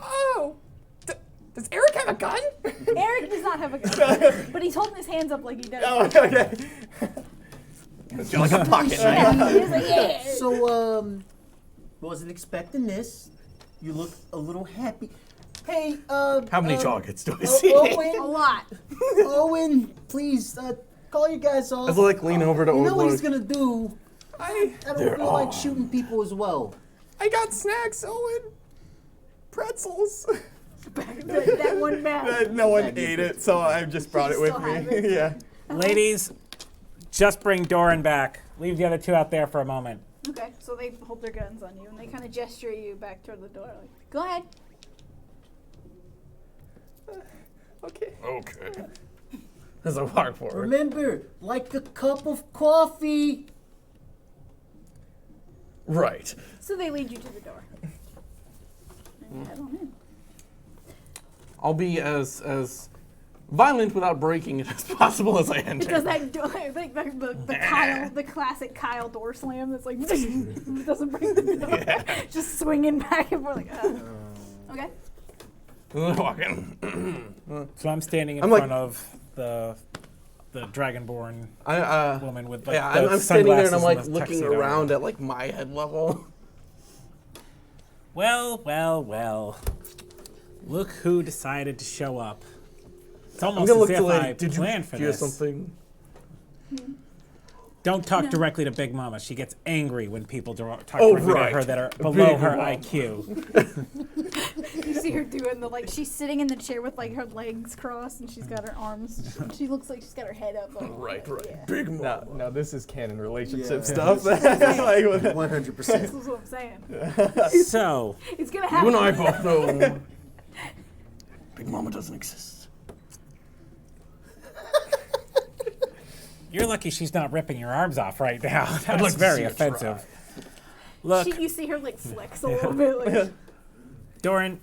Oh. Does Eric have a gun? Eric does not have a gun, but he's holding his hands up like he does. Oh, okay. Like a pocket knife. Yeah, he's like, yeah. So wasn't expecting this. You look a little happy. Hey, How many targets do I see? A Owen, lot. Owen, please call you guys off. I like lean over to You Owen. know what he's gonna do. I I don't feel like shooting people as well. got snacks, Owen. Pretzels. that one bag. No one ate it, so I just brought You it with still have me. it? Yeah. Ladies, just bring Doran back. Leave the other two out there for a moment. Okay, so they hold their guns on you and they kind of gesture you back toward the door. Like, go ahead. Okay. Okay. As I walk forward. Remember, like a cup of coffee. Right. So they lead you to the door. And you head on in. I'll be as violent without breaking it as possible as I enter. Because that door, like the classic Kyle door slam that's like doesn't break the door. Just swinging back and forth like. Okay. Walking. So I'm standing in I'm like- front of the dragonborn I woman with yeah, the I'm standing there and I'm sunglasses like the looking tuxedo. around at like my head level. Well, well, well. Look who decided to show up. It's I'm almost gonna look as to if Lady. I Did you planned for hear this. something? Don't talk directly to Big Mama. She gets angry when people talk Oh, directly right. to her that are below Big her Mama. IQ. You see her doing the like she's sitting in the chair with like her legs crossed and she's got her arms. She looks like she's got her head up. Like, Right, right. Yeah. Big Now, mom. now this is canon relationship Yeah. stuff. Like, 100%. This is what I'm saying. So, It's gonna You and happen. I both know Big Mama doesn't exist. you're lucky she's not ripping your arms off right now. That's like to very see it offensive. Look, You see her like flex a little bit. Like, Doran,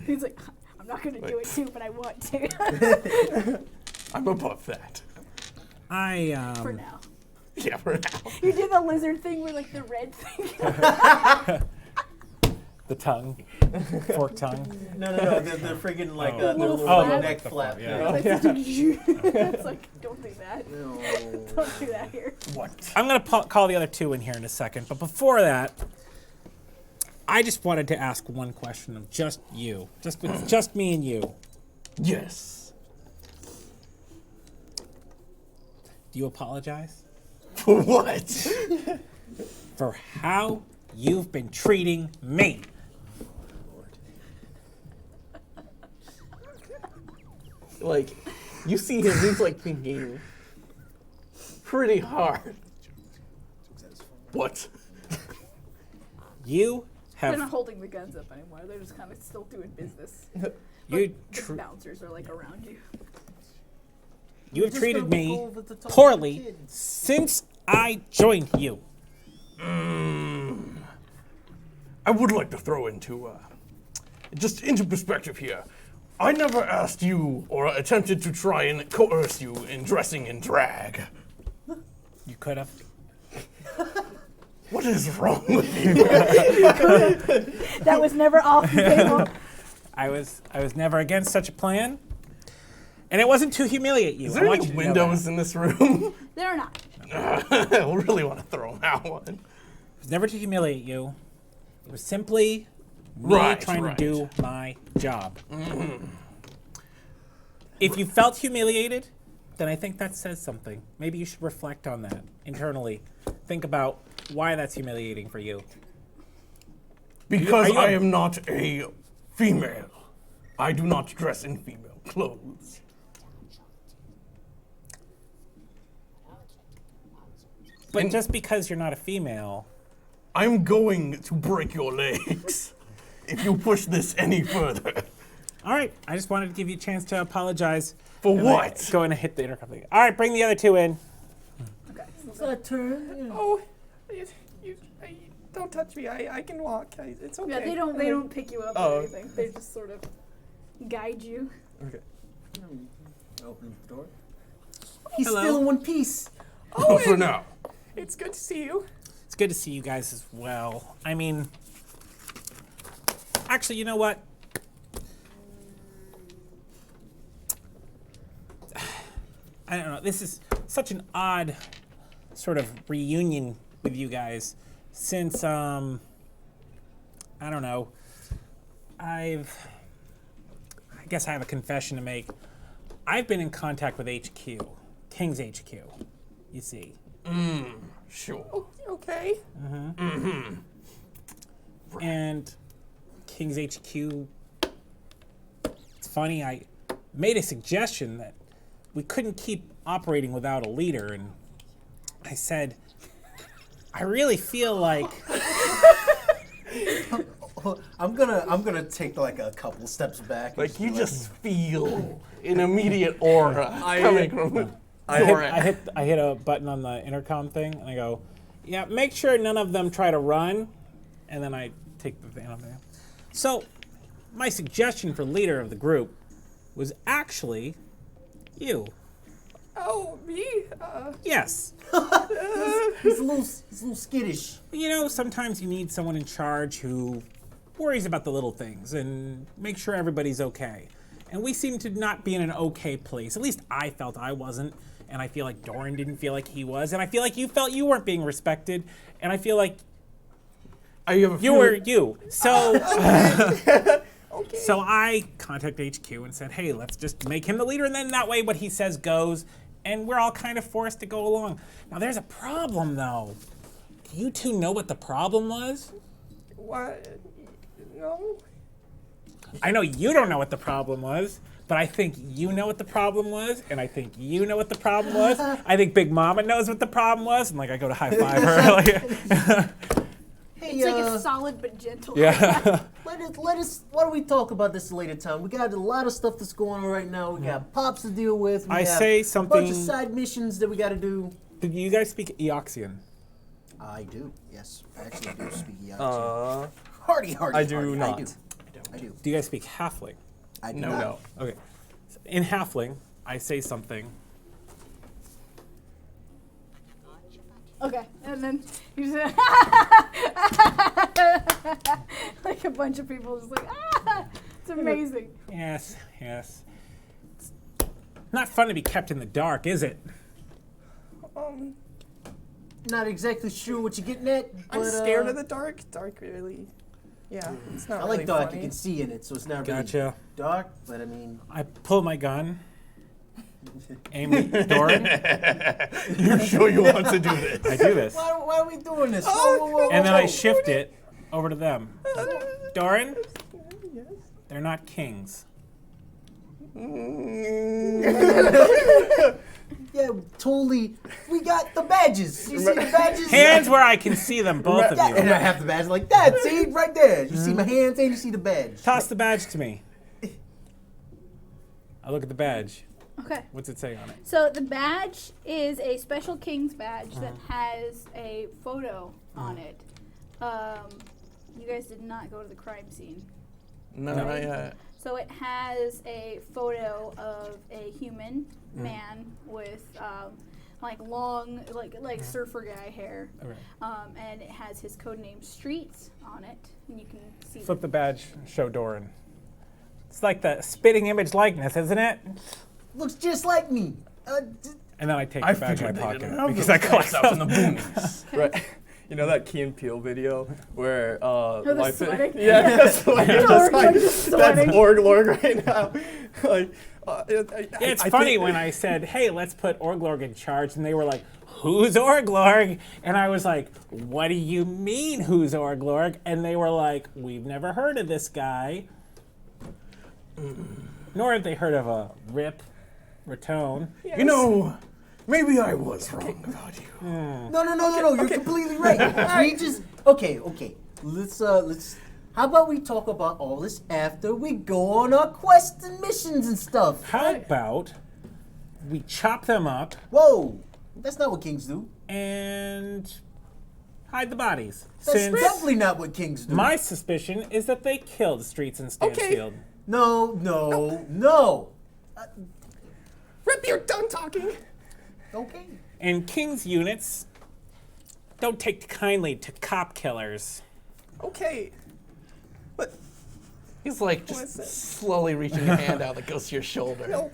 he's like, I'm not gonna do it too, but I want to. I'm above that. For now. Yeah, for now. You did the lizard thing with like the red thing. the tongue, fork tongue. No. The friggin' like Oh. the Little little flap. neck flap. Yeah. It's like, don't do that. No. Don't do that here. What? I'm going to call the other two in here in a second, but before that, I just wanted to ask one question of just you. Just me and you. Yes. Do you apologize For what? for how you've been treating me? Like, you see him, he's like thinking pretty hard. What? You They're not have holding the guns up anymore. They're just kind of still doing business. you The bouncers are like around you. you have Just treated gonna me go over the top of the poorly kid. since I joined you. I would like to throw into, just into perspective here. I never asked you or attempted to try and coerce you in dressing in drag. You could have. What is wrong with you? That was never off the table. I was never against such a plan. And it wasn't to humiliate you. Is I there want any you to know windows in this room? They're not. I really want to throw him out one. It was never to humiliate you. It was simply me Right, trying right. to do my job. If you felt humiliated, then I think that says something. Maybe you should reflect on that internally. Think about why that's humiliating for you. Because are you I a- am not a female. I do not dress in female clothes. But just because you're not a female, I'm going to break your legs if you push this any further. all right. I just wanted to give you a chance to apologize. For And then what? Go in and hit the intercom thing. All right, bring the other two in. It's our turn. Oh, don't touch me. I can walk. It's okay. Yeah, they don't pick you up Oh. or anything. They just sort of guide you. Open the door. He's Hello. still in one piece. Oh, for now. It's good to see you. It's good to see you guys as well. I mean, actually, you know what? I don't know. This is such an odd sort of reunion with you guys since, I don't know. I guess I have a confession to make. I've been in contact with HQ, King's HQ, you see. Sure. Okay. And King's HQ, it's funny, I made a suggestion that we couldn't keep operating without a leader, and I said, I really feel like, I'm gonna take like a couple steps back. and Like, be you just feel an immediate aura coming from I hit a button on the intercom thing, and I go, yeah, make sure none of them try to run, and then I take the thing off there. So, my suggestion for leader of the group was actually you. Oh, me? Yes. he's a little skittish. You know, sometimes you need someone in charge who worries about the little things and make sure everybody's okay. And we seem to not be in an okay place. At least I felt I wasn't. And I feel like Doran didn't feel like he was. And I feel like you felt you weren't being respected. And I feel like I have a you feeling- were you. So, so I contacted HQ and said, hey, let's just make him the leader. And then that way what he says goes. And we're all kind of forced to go along. Now, there's a problem, though. Do you two know what the problem was? What? No? I know you don't know what the problem was, but I think you know what the problem was, and I think you know what the problem was. I think Big Mama knows what the problem was, and like I go to high five her. Hey, It's like a solid but gentle. Yeah. let us. Why don't we talk about this later time? We got a lot of stuff that's going on right now. We got Pops to deal with. We I have say a bunch something- of side missions that we got to do. Do you guys speak Eoxian? I do. Yes, I actually do speak Yahtzee. Hardy. I do hardy, not. I do. Do you guys speak Halfling? I do No, not. no. Okay. So in Halfling, I say something. Okay, and then you just like a bunch of people just like it's amazing. Yes. It's not fun to be kept in the dark, is it? Not exactly sure what you're getting at. I'm but, scared of the dark. Dark really. Yeah, it's not I really like dark. funny. You can see in it, so it's not Gotcha. really dark. But I mean, I pull my gun, aim at Doran. You sure you want to do this? I do this. why are we doing this? And then I shift it over to them. Doran, they're not kings. Yeah, totally. We got the badges. You see the badges? Hands where I can see them, both of And you. I have the badge like that. See, right there. You see my hands and you see the badge. Toss the badge to me. I look at the badge. Okay. What's it say on it? So the badge is a special king's badge that has a photo on it. You guys did not go to the crime scene. No, No. not yet. So it has a photo of a human man with like long, like surfer guy hair, Okay. and it has his codename Streets on it, and you can see. Flip the badge, show Doran. It's like the spitting image likeness, isn't it? Looks just like me. And then I take I the badge figured in my they pocket didn't have because those I collect guys out in them. the boonies. Right. You know that Key and Peele video where they're life sweating. yeah, that's like, Org just like Lord is sweating. that's Org right now. Like It's I funny think- when I said, "Hey, let's put Orglorg in charge," and they were like, "Who's Orglorg?" And I was like, "What do you mean, who's Orglorg?" And they were like, "We've never heard of this guy." Nor had they heard of a Rip Ratone. You know, maybe I was wrong about you. No. You're completely right. We just okay. Let's. How about we talk about all this after we go on our quests and missions and stuff? How about we chop them up Whoa, that's not what kings do. and hide the bodies? That's Since definitely not what kings do. my suspicion is that they killed Streets and Stansfield. No. Rip, you're done talking. Okay. And King's units don't take kindly to cop killers. Okay. But He's like just Listen. slowly reaching a hand out that goes to your shoulder. no,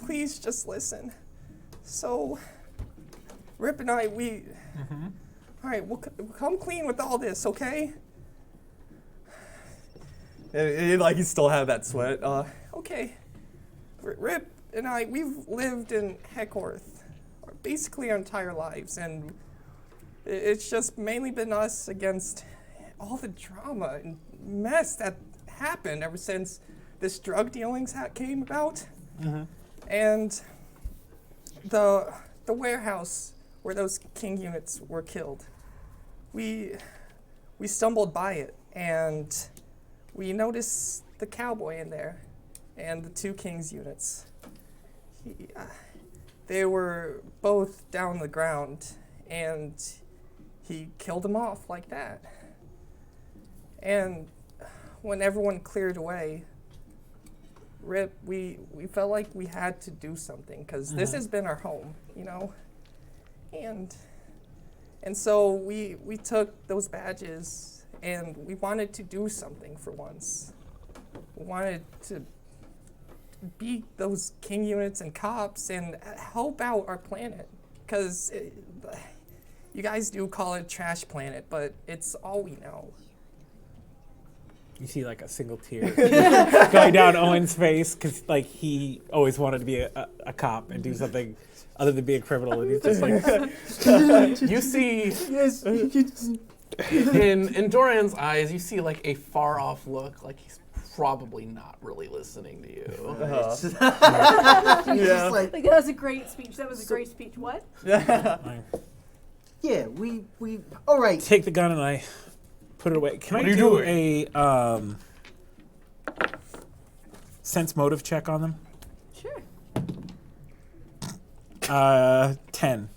please just listen. So, Rip and I, we. All right, we'll come clean with all this, okay? like he still had that sweat. Okay. Rip and I, we've lived in Heckworth basically our entire lives, and it's just mainly been us against all the drama and mess that happened ever since this drug dealings came about. And the warehouse where those king units were killed, we stumbled by it, and we noticed the cowboy in there and the two king's units. They were both down on the ground, and he killed them off like that. And when everyone cleared away, Rip, we felt like we had to do something, because this has been our home, you know? And so we took those badges, and we wanted to do something for once. We wanted to beat those king units and cops and help out our planet, because you guys do call it trash planet, but it's all we know. You see like a single tear going down Owen's face because like he always wanted to be a cop and do something other than be a criminal, and he's just like, You see, Yes. in Doran's eyes, you see like a far off look, like he's probably not really listening to you. He's just like, Like, that was a great speech. That was a great speech. What? I yeah, we all right. take the gun and I put it away. Can What I are you do doing? a sense motive check on them? Sure. 10.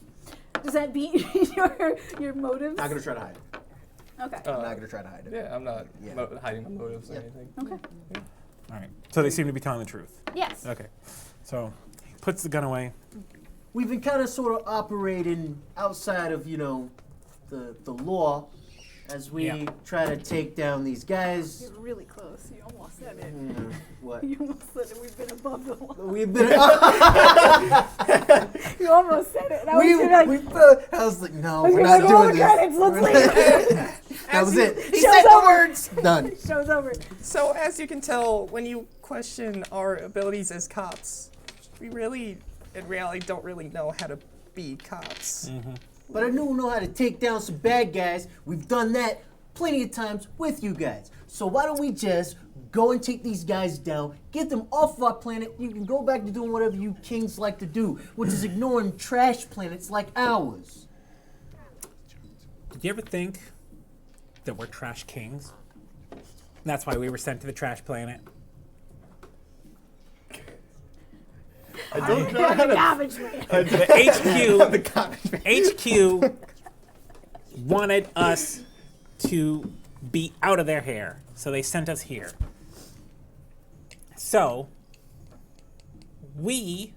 Does that beat your motives? Not gonna try to hide it. Okay. I'm not gonna try to hide it. Yeah, I'm not Yeah. hiding my motives or Yep. anything. Okay. All right. So they seem to be telling the truth. Yes. Okay. So he puts the gun away. We've been kind of sort of operating outside of the law as we Yeah. try to take down these guys. You're really close. You almost said it. What? You almost said it. We've been above the law. We've been. You almost said it. And I was gonna be like, I was like, no, I was we're gonna not roll doing the this. credits. Let's leave. That was it. He Show's said the over. words. Done. Show's over. So as you can tell, when you question our abilities as cops, we really, in reality, don't really know how to be cops. But I do know how to take down some bad guys. We've done that plenty of times with you guys. So why don't we just go and take these guys down, get them off of our planet. You can go back to doing whatever you kings like to do, which is ignoring trash planets like ours. Did you ever think that we're trash kings? That's why we were sent to the trash planet. I don't know how The to. garbage man. The HQ wanted us to be out of their hair. So they sent us here. So we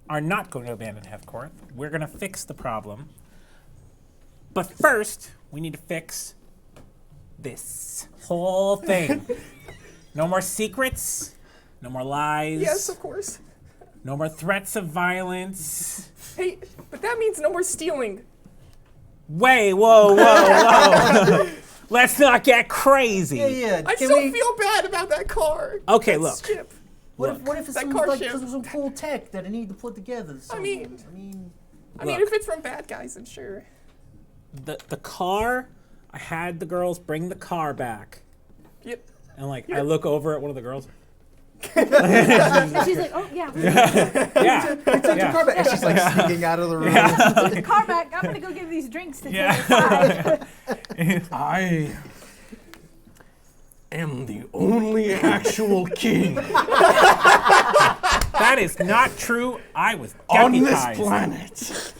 are not going to abandon Heathcourt. We're going to fix the problem. But first, we need to fix this whole thing. No more secrets. No more lies. Yes, of course. No more threats of violence. Hey, but that means no more stealing. Wait, whoa. Let's not get crazy. Yeah. I Can still we, feel bad about that car. Okay, That look. ship. what if it's That some, car like, ship. some cool tech that I need to put together? I mean, Look. if it's from bad guys, then sure. The car, I had the girls bring the car back. Yep. And like, I look over at one of the girls. And she's like, oh, yeah. Yeah. car back. And she's like sneaking out of the room. Put the car back. I'm going to go give these drinks to Yeah. take I am the only actual king That is not true. I was on this deputized. planet.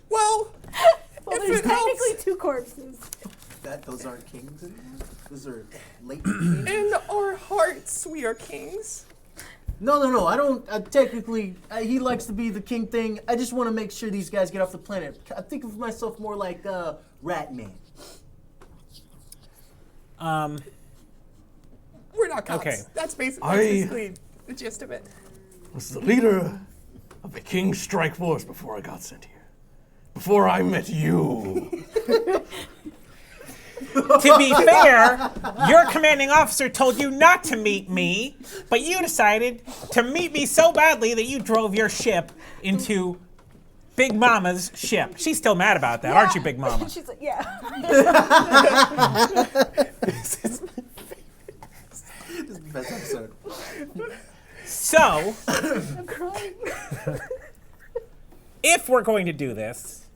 Well, Well, if there's it helps, technically 2 corpses. Those aren't kings anymore? Those are late kings? in our hearts, we are kings. No. I don't. Technically, he likes to be the king thing. I just want to make sure these guys get off the planet. I think of myself more like Rat Man. We're not cops. Okay. That's I- basically the gist of it. Was the leader of the King's Strike Force before I got sent here. Before I met you. To be fair, your commanding officer told you not to meet me, but you decided to meet me so badly that you drove your ship into Big Mama's ship. She's still mad about that, aren't you, Big Mama? She's like, yeah. This is the best episode. So, I'm crying. if we're going to do this,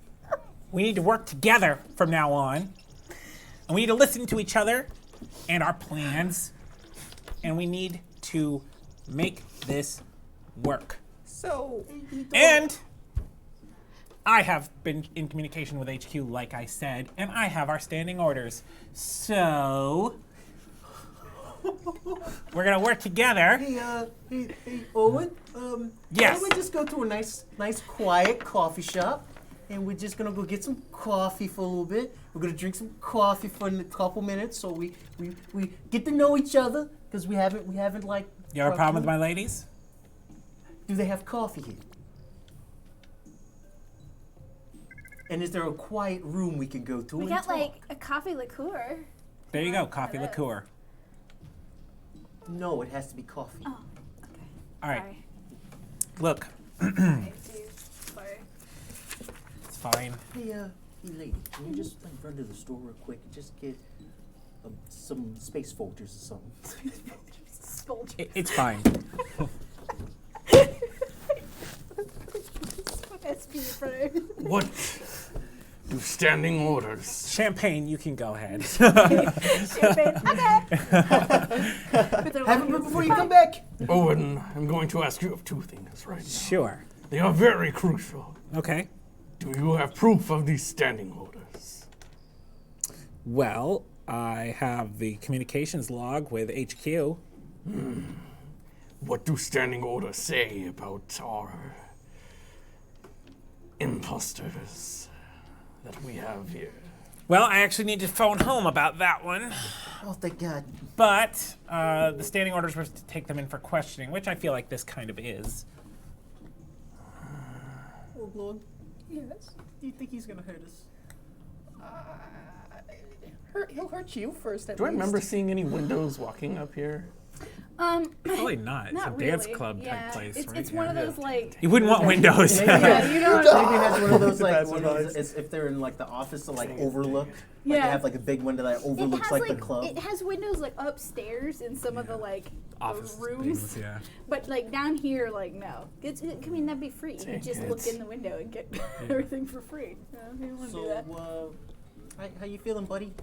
we need to work together from now on. And we need to listen to each other and our plans. And we need to make this work. So, And I have been in communication with HQ, like I said, and I have our standing orders. So we're gonna work together. Hey, Owen. Yes. Why don't we just go to a nice, quiet coffee shop, and we're just gonna go get some coffee for a little bit. We're gonna drink some coffee for a couple minutes, so we get to know each other, because we haven't like. You have a problem with my ladies? Do they have coffee here? And is there a quiet room we can go to We and got talk? like a coffee liqueur. There you go, coffee that is. liqueur. No, it has to be coffee. Oh, okay. All right, Sorry. look, Okay, geez. Sorry. it's fine. Hey, lady, can you just like run to the store real quick and just get some space Folgers or something? Scold you. It's fine. SP for it. What do standing orders? Champagne, you can go ahead. Champagne. Okay. Have it before you come back. Owen, I'm going to ask you of two things right now. Sure. They are very crucial. Okay. Do you have proof of these standing orders? Well, I have the communications log with HQ. What do standing orders say about our imposters that we have here? Well, I actually need to phone home about that one. Oh, thank God. But the standing orders were to take them in for questioning, which I feel like this kind of is. Oh, Lord. Yes. Do you think he's gonna hurt us? He'll hurt you first. At Do I least. remember seeing any windows walking up here? Probably not. It's Not a dance really. club Yeah. type place, It's, right? it's one of those like. You wouldn't want windows. Yeah, you know. Maybe it has one of those like That's one of those, nice. it's, if they're in like the office to like overlook. Like Yeah. they have like a big window that It overlooks has like like the club. it has windows like upstairs in some of the like Office rooms, things, yeah. but like down here, like no. I mean that'd be free. You Dang could just it. look in the window and get everything for free. You don't want to do that. So, how you feeling, buddy?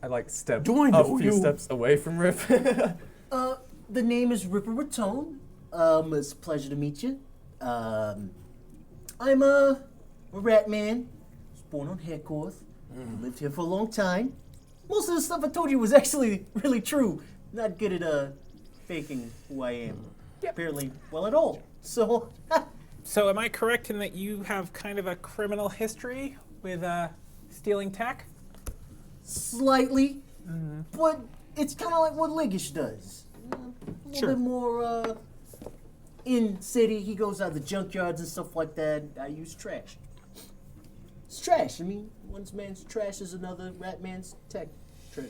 I like step Do I a know few you? steps away from Rip. The name is Ripper Ratone. It's a pleasure to meet you. I'm a rat man. Was born on Headcourth. Lived here for a long time. most of the stuff I told you was actually really true. Not good at faking who I am. Yep. Apparently, well at all. So, So am I correct in that you have kind of a criminal history with stealing tech? slightly, but it's kind of like what Ligish does. A little Sure. bit more in city. He goes out the junkyards and stuff like that. I use trash. It's trash. I mean, one man's trash is another rat man's tech treasure.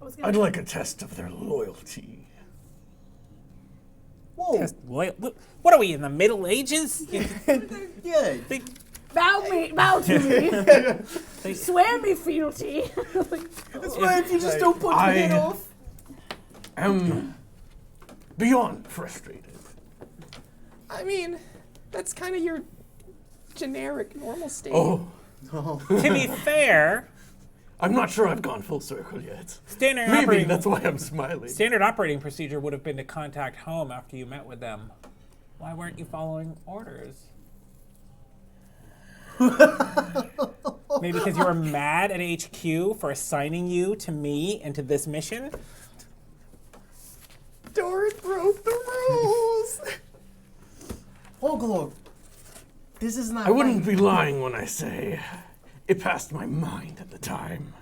I was gonna I'd like a test of their loyalty. Whoa. What are we in the Middle Ages? Yeah. bow to me. Swear me fealty. That's why if you just don't punch I- your head off. I'm beyond frustrated. I mean, that's kind of your generic normal state. Oh, To be fair, I'm not sure I've gone full circle yet. standard Maybe operating that's why I'm smiling. standard operating procedure would have been to contact home after you met with them. Why weren't you following orders? Maybe because you were mad at HQ for assigning you to me and to this mission? Doran broke the rules. Hoglord, this is not I wouldn't right. be lying when I say it passed my mind at the time.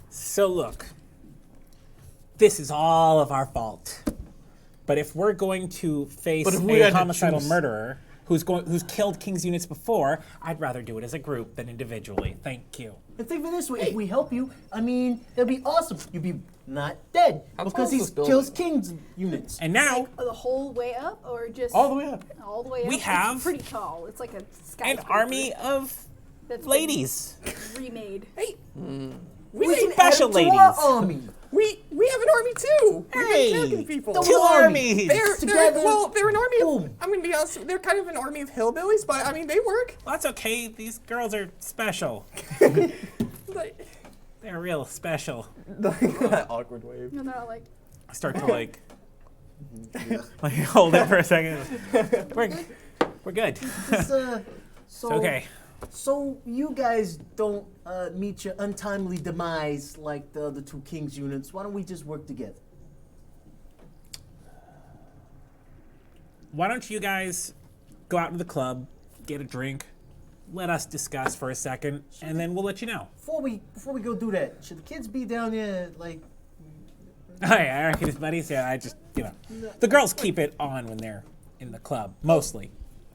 So look, this is all of our fault. But if we're going to face But if we a had to homicidal choose- murderer who's killed King's units before, I'd rather do it as a group than individually. Thank you. And think of it this way, if we help you, I mean, that'd be awesome. You'd be not dead. How because tall is he this building? kills King's units. And now, The whole way up, or just All the way up. all the way up? We have It's pretty tall. It's like a an skyscraper army of that's been ladies. remade. Hey, We With can special add it to our ladies. army. we have an army too. We've Hey, been tagging people. Don't- Two army. armies. They're Together. they're an army of, Boom. I'm gonna be honest, they're kind of an army of hillbillies, but I mean they work. Well, that's okay. These girls are special. Like, They're real special. that awkward wave. And they're all like, I start to like hold it for a second. We're good. This, so, It's okay. So you guys don't meet your untimely demise like the other two King's units. Why don't we just work together? Why don't you guys go out to the club, get a drink, let us discuss for a second, and then we'll let you know. Before we go do that, should the kids be down there like? Hey, I reckon his buddies. Yeah, I just the girls keep it on when they're in the club mostly.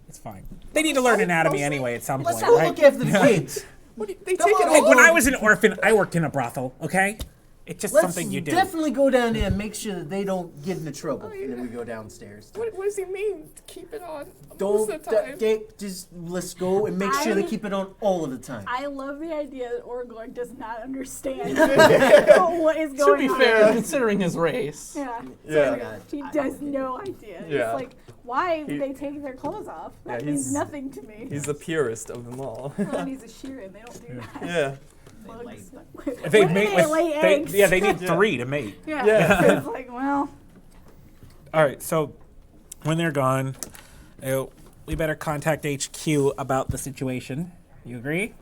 It's fine. They need to learn anatomy Mostly? anyway at some Let's point, go right? look after the kids. what do they Come take it on. all? When I was an orphan, I worked in a brothel. Okay, it's just Let's something you do. definitely go down there and make sure that they don't get into trouble. And then we go downstairs. What does he mean? Keep it on Don't most of the time. just let's go and make sure they keep it on all of the time. I love the idea that Orglord does not understand what is To going be on. fair, considering his race. Yeah. Yeah. He has no idea. Yeah. It's like, why would He- they take their clothes off? That Yeah, means he's- nothing to me. He's the purest of them all. Well, he's a shearer. They don't do that. yeah. Bugs. If they When do mate they with, lay eggs? yeah, they need 3 to mate. Yeah. Yeah. So it's like, well, All right, so when they're gone, we better contact HQ about the situation. You agree?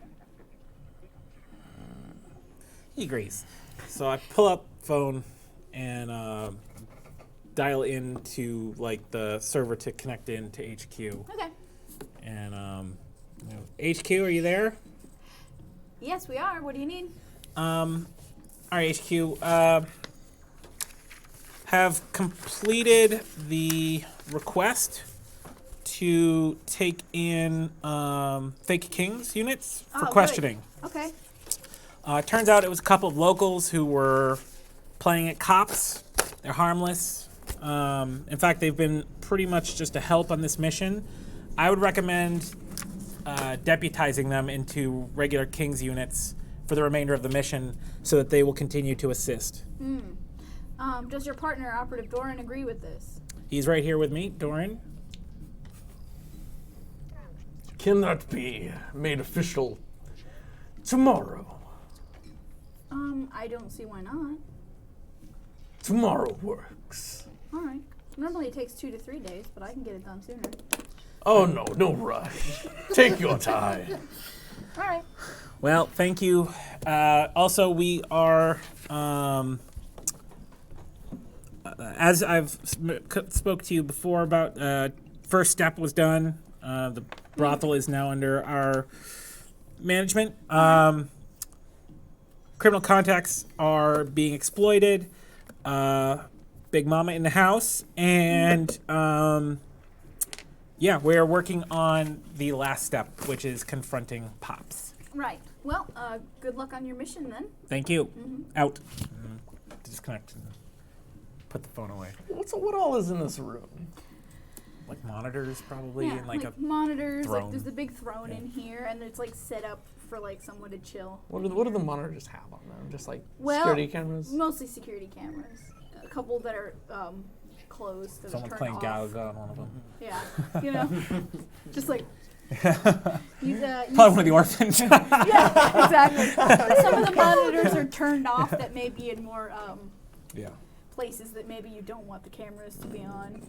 He agrees. So I pull up phone and dial into like the server to connect in to HQ. okay. And HQ, are you there? Yes, we are. What do you need? All right, HQ. Have completed the request to take in fake Kings units for Oh, good. questioning. Okay. It turns out it was a couple of locals who were playing at cops. They're harmless. In fact, they've been pretty much just a help on this mission. I would recommend deputizing them into regular Kings units for the remainder of the mission so that they will continue to assist. Does your partner, Operative Doran, agree with this? He's right here with me, Doran. Can that be made official tomorrow? I don't see why not. Tomorrow works. All right. Normally it takes 2 to 3 days, but I can get it done sooner. Oh no, no rush. Take your time. All right. Well, thank you. Also, we are, as I've spoke to you before about, first step was done. The brothel is now under our management. Criminal contacts are being exploited. Big Mama in the house, and yeah, we're working on the last step, which is confronting Pops. Right. Well, good luck on your mission then. Thank you. Out. Disconnect. And put the phone away. What all is in this room? Like monitors, probably, Yeah, and like a monitors. Like throne. there's a big throne in here, and it's like set up for like someone to chill. What do the monitors have on them? Just like Well, security cameras? Mostly security cameras. A couple that are closed. That someone are playing turned off. Galaga on one of them. Yeah, you know, just like. You, Probably one of the orphans. yeah, exactly. Some of the monitors are turned off that may be in more Yeah. places that maybe you don't want the cameras to be on.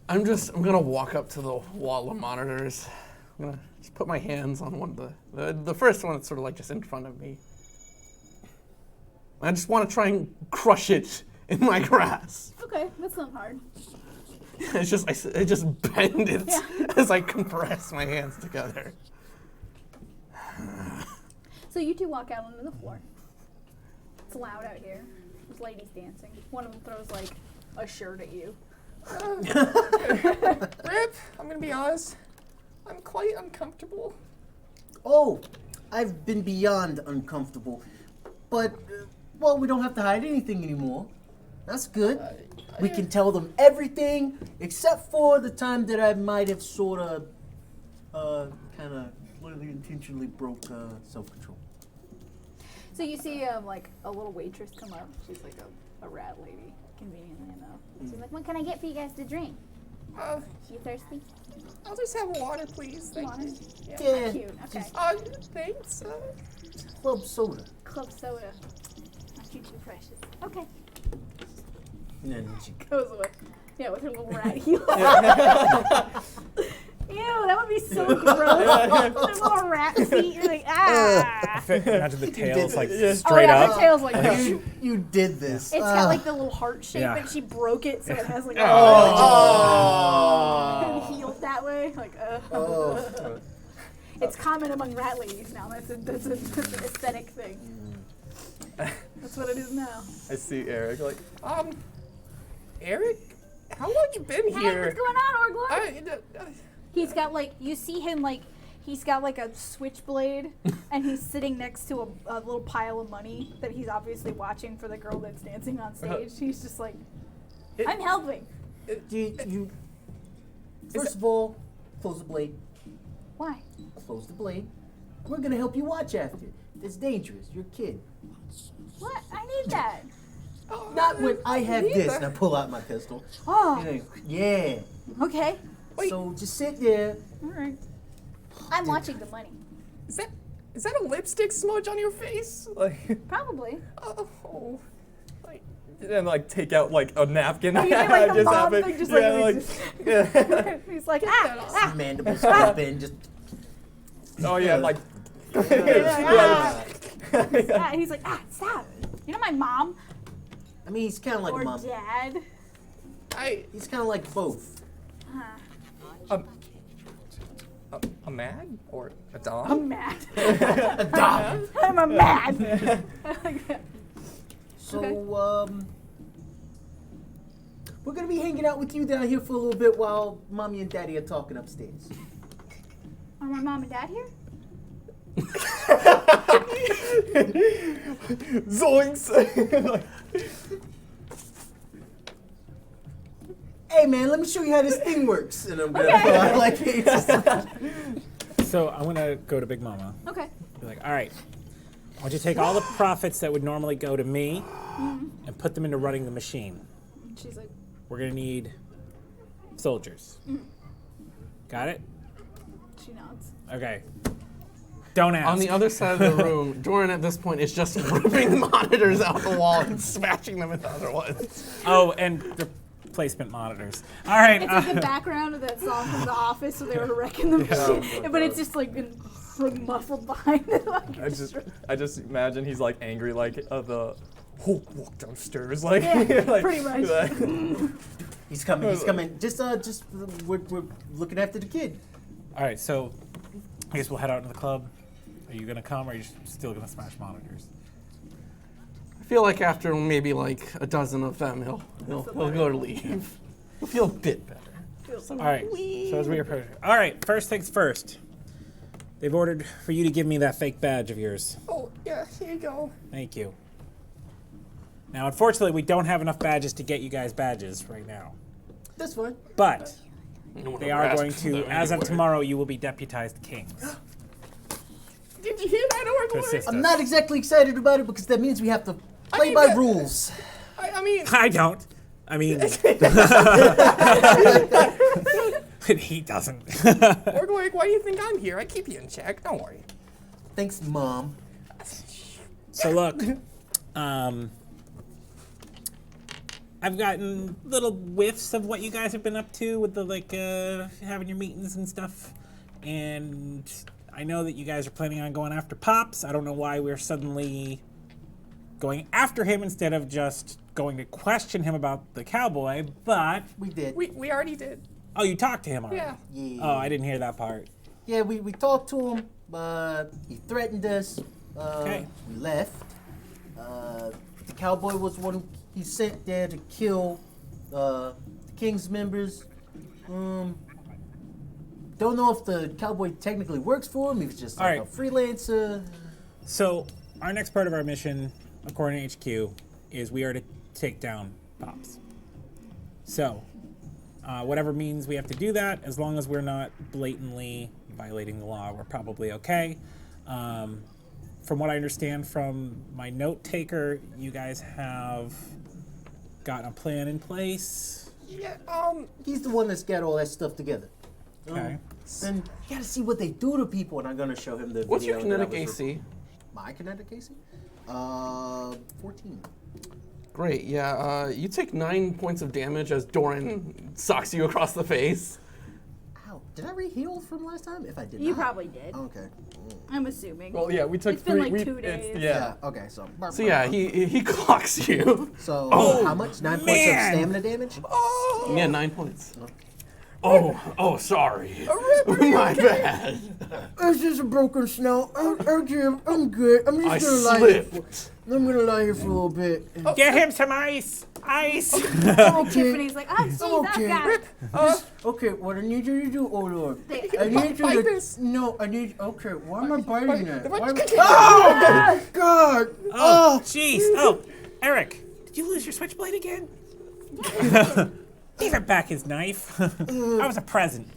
I'm gonna walk up to the wall of monitors. I'm gonna just put my hands on one of the first one that's sort of like just in front of me. I just want to try and crush it in my grasp. Okay, that's not hard. I just bend it Yeah. as I compress my hands together. So you two walk out onto the floor. It's loud out here. There's ladies dancing. One of them throws like a shirt at you. Rip, I'm gonna be honest. I'm quite uncomfortable. Oh, I've been beyond uncomfortable. But, well, we don't have to hide anything anymore. That's good. We can tell them everything except for the time that I might have sort of, kind of clearly intentionally broke self-control. So you see like a little waitress come up. She's like a rat lady, conveniently enough. She's like, "What can I get for you guys to drink? Uh, You thirsty? I'll just have water, please. Thank Water? you. Yeah, Cute. Okay. Thanks. club soda. Club soda. Not you too precious. Okay. And then she Goes away. Yeah, with her little rat heel. Ew, that would be so gross. Their little rat feet. You're like, ah. Imagine the tails like Oh straight yeah, up. her tail's like this. you did this. It's got like the little heart shape, Yeah. and she broke it, so it has like Oh. and healed that way. Like, Oh. It's common among rat ladies now. That's an aesthetic thing. That's what it is now. I see Eric like, Eric, how long you been Hey, here? what's going on, Orglor? He's got like, you see him like, he's got like a switchblade, and he's sitting next to a little pile of money that he's obviously watching for the girl that's dancing on stage. He's just like, I'm helping. First of all, close the blade. Why? Close the blade. We're gonna help you watch after. It's dangerous. You're a kid. What? I need that. Not when I have this. And I pull out my pistol. Oh, Yeah. okay. So just sit there. All right. I'm watching the money. Is that a lipstick smudge on your face? like, Probably. Oh. and like take out like a napkin. You mean like the Just mom have it- thing, just yeah, like, yeah. he's like, ah. Mandibles open. Just. Oh yeah, like Ah, he's like, stop. You know my mom I mean, he's kind of like or a mom. dad? He's kind of like both. a man or a dog. I'm mad. A dog. I'm a mad. So, Okay. we're gonna be hanging out with you down here for a little bit while mommy and daddy are talking upstairs. Are my mom and dad here? Zoinks! Like, Hey man, let me show you how this thing works. And I'm gonna Okay. pull out like it's So I'm gonna go to Big Mama. Okay. Be like, all right, I want you to take all the profits that would normally go to me and put them into running the machine. She's like, We're gonna need soldiers. Got it? she nods. Okay. Don't ask. On the other side of the room, Doran at this point is just ripping monitors out the wall and smashing them into other ones. Oh, and placement monitors. All right. It's like the background of that song from The Office, so they were wrecking the machine, but it's just like muffled behind it. Like, I just imagine he's like angry, like the Hulk walked downstairs, like, Yeah, like pretty much. He's coming. He's coming. Just we're looking after the kid. All right. So I guess we'll head out to the club. Are you gonna come, or are you still gonna smash monitors? I feel like after maybe like a dozen of them, he'll go to leave. He'll feel a bit better. All right. So as we approach. All right. First things first. They've ordered for you to give me that fake badge of yours. oh yeah, here you go. Thank you. Now, unfortunately, we don't have enough badges to get you guys badges right now. That's fine. But No one they ever are asked going for to, them as of anyway. tomorrow, you will be deputized kings Did you hear that, to Oracle? assist I'm us. not exactly excited about it because that means we have to play mean, by that- rules. I mean, I don't. I mean, he doesn't. Oracle, why do you think I'm here? I keep you in check. Don't worry. Thanks, Mom. So look, I've gotten little whiffs of what you guys have been up to with the having your meetings and stuff, and I know that you guys are planning on going after Pops. I don't know why we're suddenly going after him instead of just going to question him about the cowboy, but We did. We already did. oh, you talked to him already. Yeah. Yeah. Oh, I didn't hear that part. Yeah, we talked to him, but he threatened us. Okay. We left. The cowboy was one who he sent there to kill the King's members. Don't know if the cowboy technically works for him. He was just like Alright. a freelancer. So our next part of our mission, according to HQ, is we are to take down Pops. So whatever means we have to do that, as long as we're not blatantly violating the law, we're probably okay. From what I understand from my note taker, you guys have gotten a plan in place. Yeah. He's the one that's got all that stuff together. Okay. Then you gotta see what they do to people, and I'm gonna show him the What's your video that I kinetic was AC? My kinetic AC? 14. Great, yeah. You take 9 points of damage as Doran socks you across the face. Ow. Did I re-heal from last time? If I did you not. probably did. Okay. I'm assuming. Well, yeah, we took It's been three. like we, 2 days. It's, Yeah. yeah. Okay. So. So yeah, he clocks you. So Oh, how much? 9 points of man. stamina damage? Yeah, 9 points. Oh, sorry. My bad. It's just a broken snout. I'm good. I'm I just gonna lie here. slipped. I'm gonna lie here for a little bit. Get him some ice! Ice! Okay. Tiffany's like, I've seen Okay. that guy. Okay. What I need you to do, oh Lord. They- I need you Bite to. this. No, I need. Okay. Why am I biting it? Why am Oh! God. Oh, jeez. Oh, Eric, did you lose your switchblade again? Give him back his knife. That was a present.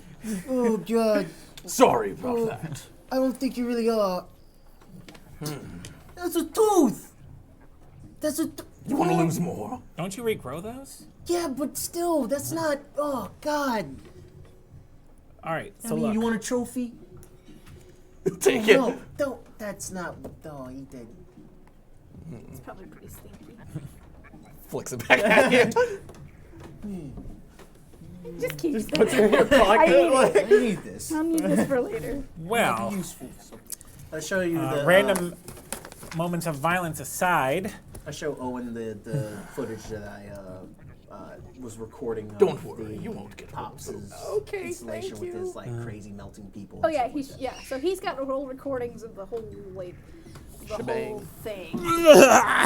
Oh God. Sorry about that. I don't think you really are. That's a tooth. That's a. You want to lose more? Don't you regrow those? Yeah, but still, that's not. Oh God. All right, I so mean, look. you want a trophy? Take it. No, don't. That's not. No, he did. It's probably pretty stinky. Flicks it back at you. Just keep it. Puts it in your pocket. I need this. I'll need this for later. Well, Useful. I'll show you the random moments of violence aside, I show Owen the footage that I was recording. Of Don't worry, the you won't get Pops' Okay, installation thank with you. his like crazy melting people. Oh and yeah, stuff like that. so he's got whole recordings of the whole like the Shebang. whole thing. Yeah,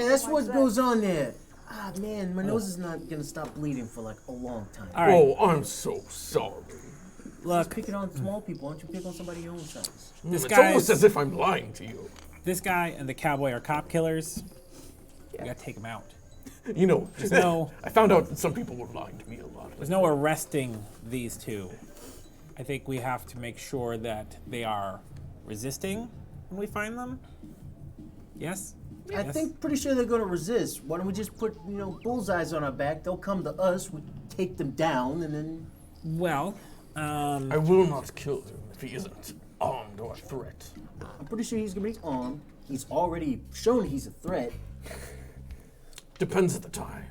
that's Watch what that. goes on there. Ah man, my nose is not gonna stop bleeding for like a long time. all right, Oh, I'm so sorry. look, Pick it on small people. Why don't you pick on somebody your own size? this It's almost guy's, as if I'm lying to you. this guy and the cowboy are cop killers. You gotta take them out. You know, There's no, I found out that some people were lying to me a lot. there's no arresting these two. I think we have to make sure that they are resisting when we find them. Yes? I Yes? think pretty sure they're gonna resist. Why don't we just put bullseyes on our back? They'll come to us. We take them down, and then Well, I will not kill him if he isn't armed or a threat. I'm pretty sure he's gonna be armed. He's already shown he's a threat. Depends at the time.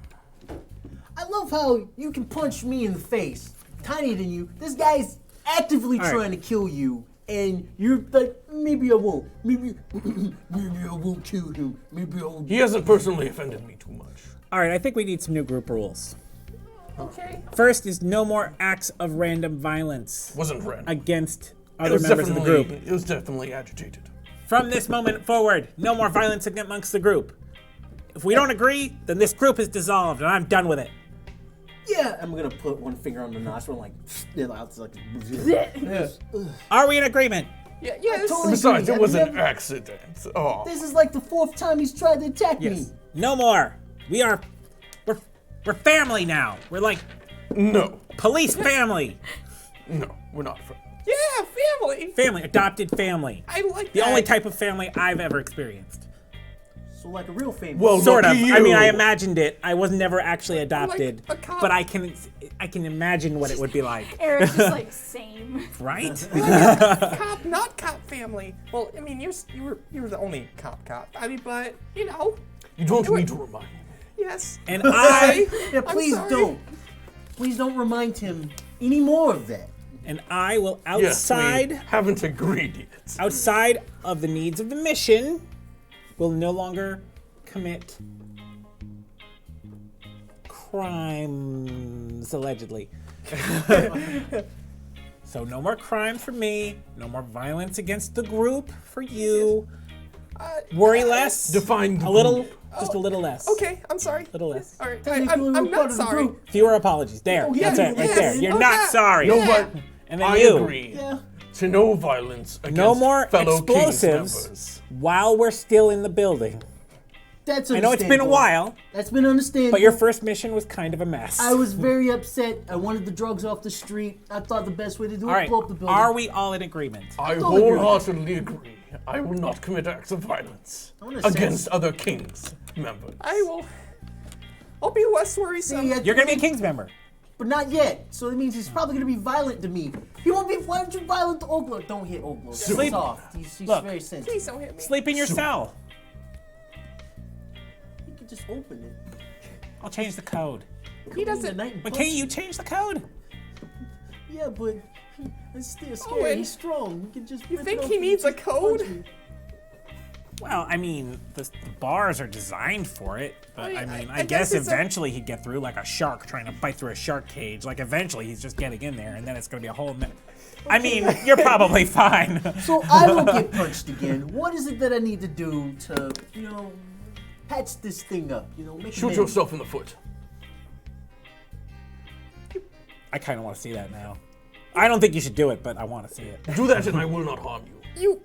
I love how you can punch me in the face, tinier than you. This guy's actively All right. trying to kill you, and you're like, maybe I won't. Maybe I won't kill him. Maybe I won't. He hasn't personally offended me too much. All right, I think we need some new group rules. Okay. First is no more acts of random violence Wasn't random. against It other was members of the definitely- group. It was definitely agitated. From this moment forward, no more violence amongst the group. If we don't agree, then this group is dissolved, and I'm done with it. Yeah, I'm gonna put one finger on the nostril, like, it's like. Are we in agreement? Yeah. Yes. totally- Besides, it I've was an never- accident. Oh. This is like the 4th time he's tried to attack me. No more. We're family now. We're like No. police family. No, we're not friends. Yeah, family. Family, adopted family. I like The that. only type of family I've ever experienced. So like a real famous. Well, Sort of. lucky I mean, I you. imagined it. I was never actually adopted, a cop. but I can imagine what it would be like, Eric's just like, same. right? Cop, not cop family. Well, I mean, you were the only cop. I mean, but you know, You don't need to remind me. yes. And I Yeah, please sorry. don't. Please don't remind him any more of that. will Yes, outside we haven't agreed yet. outside of the needs of the mission, will no longer commit crimes allegedly. So no more crimes for me, no more violence against the group for you. Worry less. Define the a little, group. just a little less. Okay, I'm sorry. A little less. All right, Technically, we're I'm part not of the sorry. group. Fewer apologies. There. yeah, That's it. Right yes. there. You're Oh, not that- sorry. No, Yeah. but And then I you. agree Yeah. to no violence against No more fellow King's explosives members. while we're still in the building. That's I know it's been a understandable. while, That's been understandable. but your first mission was kind of a mess. I was very upset. I wanted the drugs off the street. I thought the best way to do it All was right. blow up the building. Are we all in agreement? I totally agree. wholeheartedly agree. I will not commit acts of violence wanna against say- other King's members. I'll be less worrisome. See, You're gonna be a King's member. but not yet. So it means he's probably gonna be violent to me. He won't be. Why aren't you violent to Oglo? Don't hit Oglo. He's Sleep. soft. He's Look. very sensitive. Please don't hit me. Sleep in your cell. You can just open it. I'll change the code. He doesn't. But can't you change the code? Yeah, but it's still scary. Owen, He's strong. You can just. You rip think it off he and needs a just punch code? me. Well, I mean, the bars are designed for it, but I mean, I guess guess it's a- eventually he'd get through like a shark trying to bite through a shark cage. Like eventually he's just getting in there, and then it's gonna be a whole. I mean, you're probably fine. So I will get punched again. What is it that I need to do to, patch this thing up? Make Shoot amends? yourself in the foot. I kind of want to see that now. I don't think you should do it, but I want to see it. Do that and I will not harm you.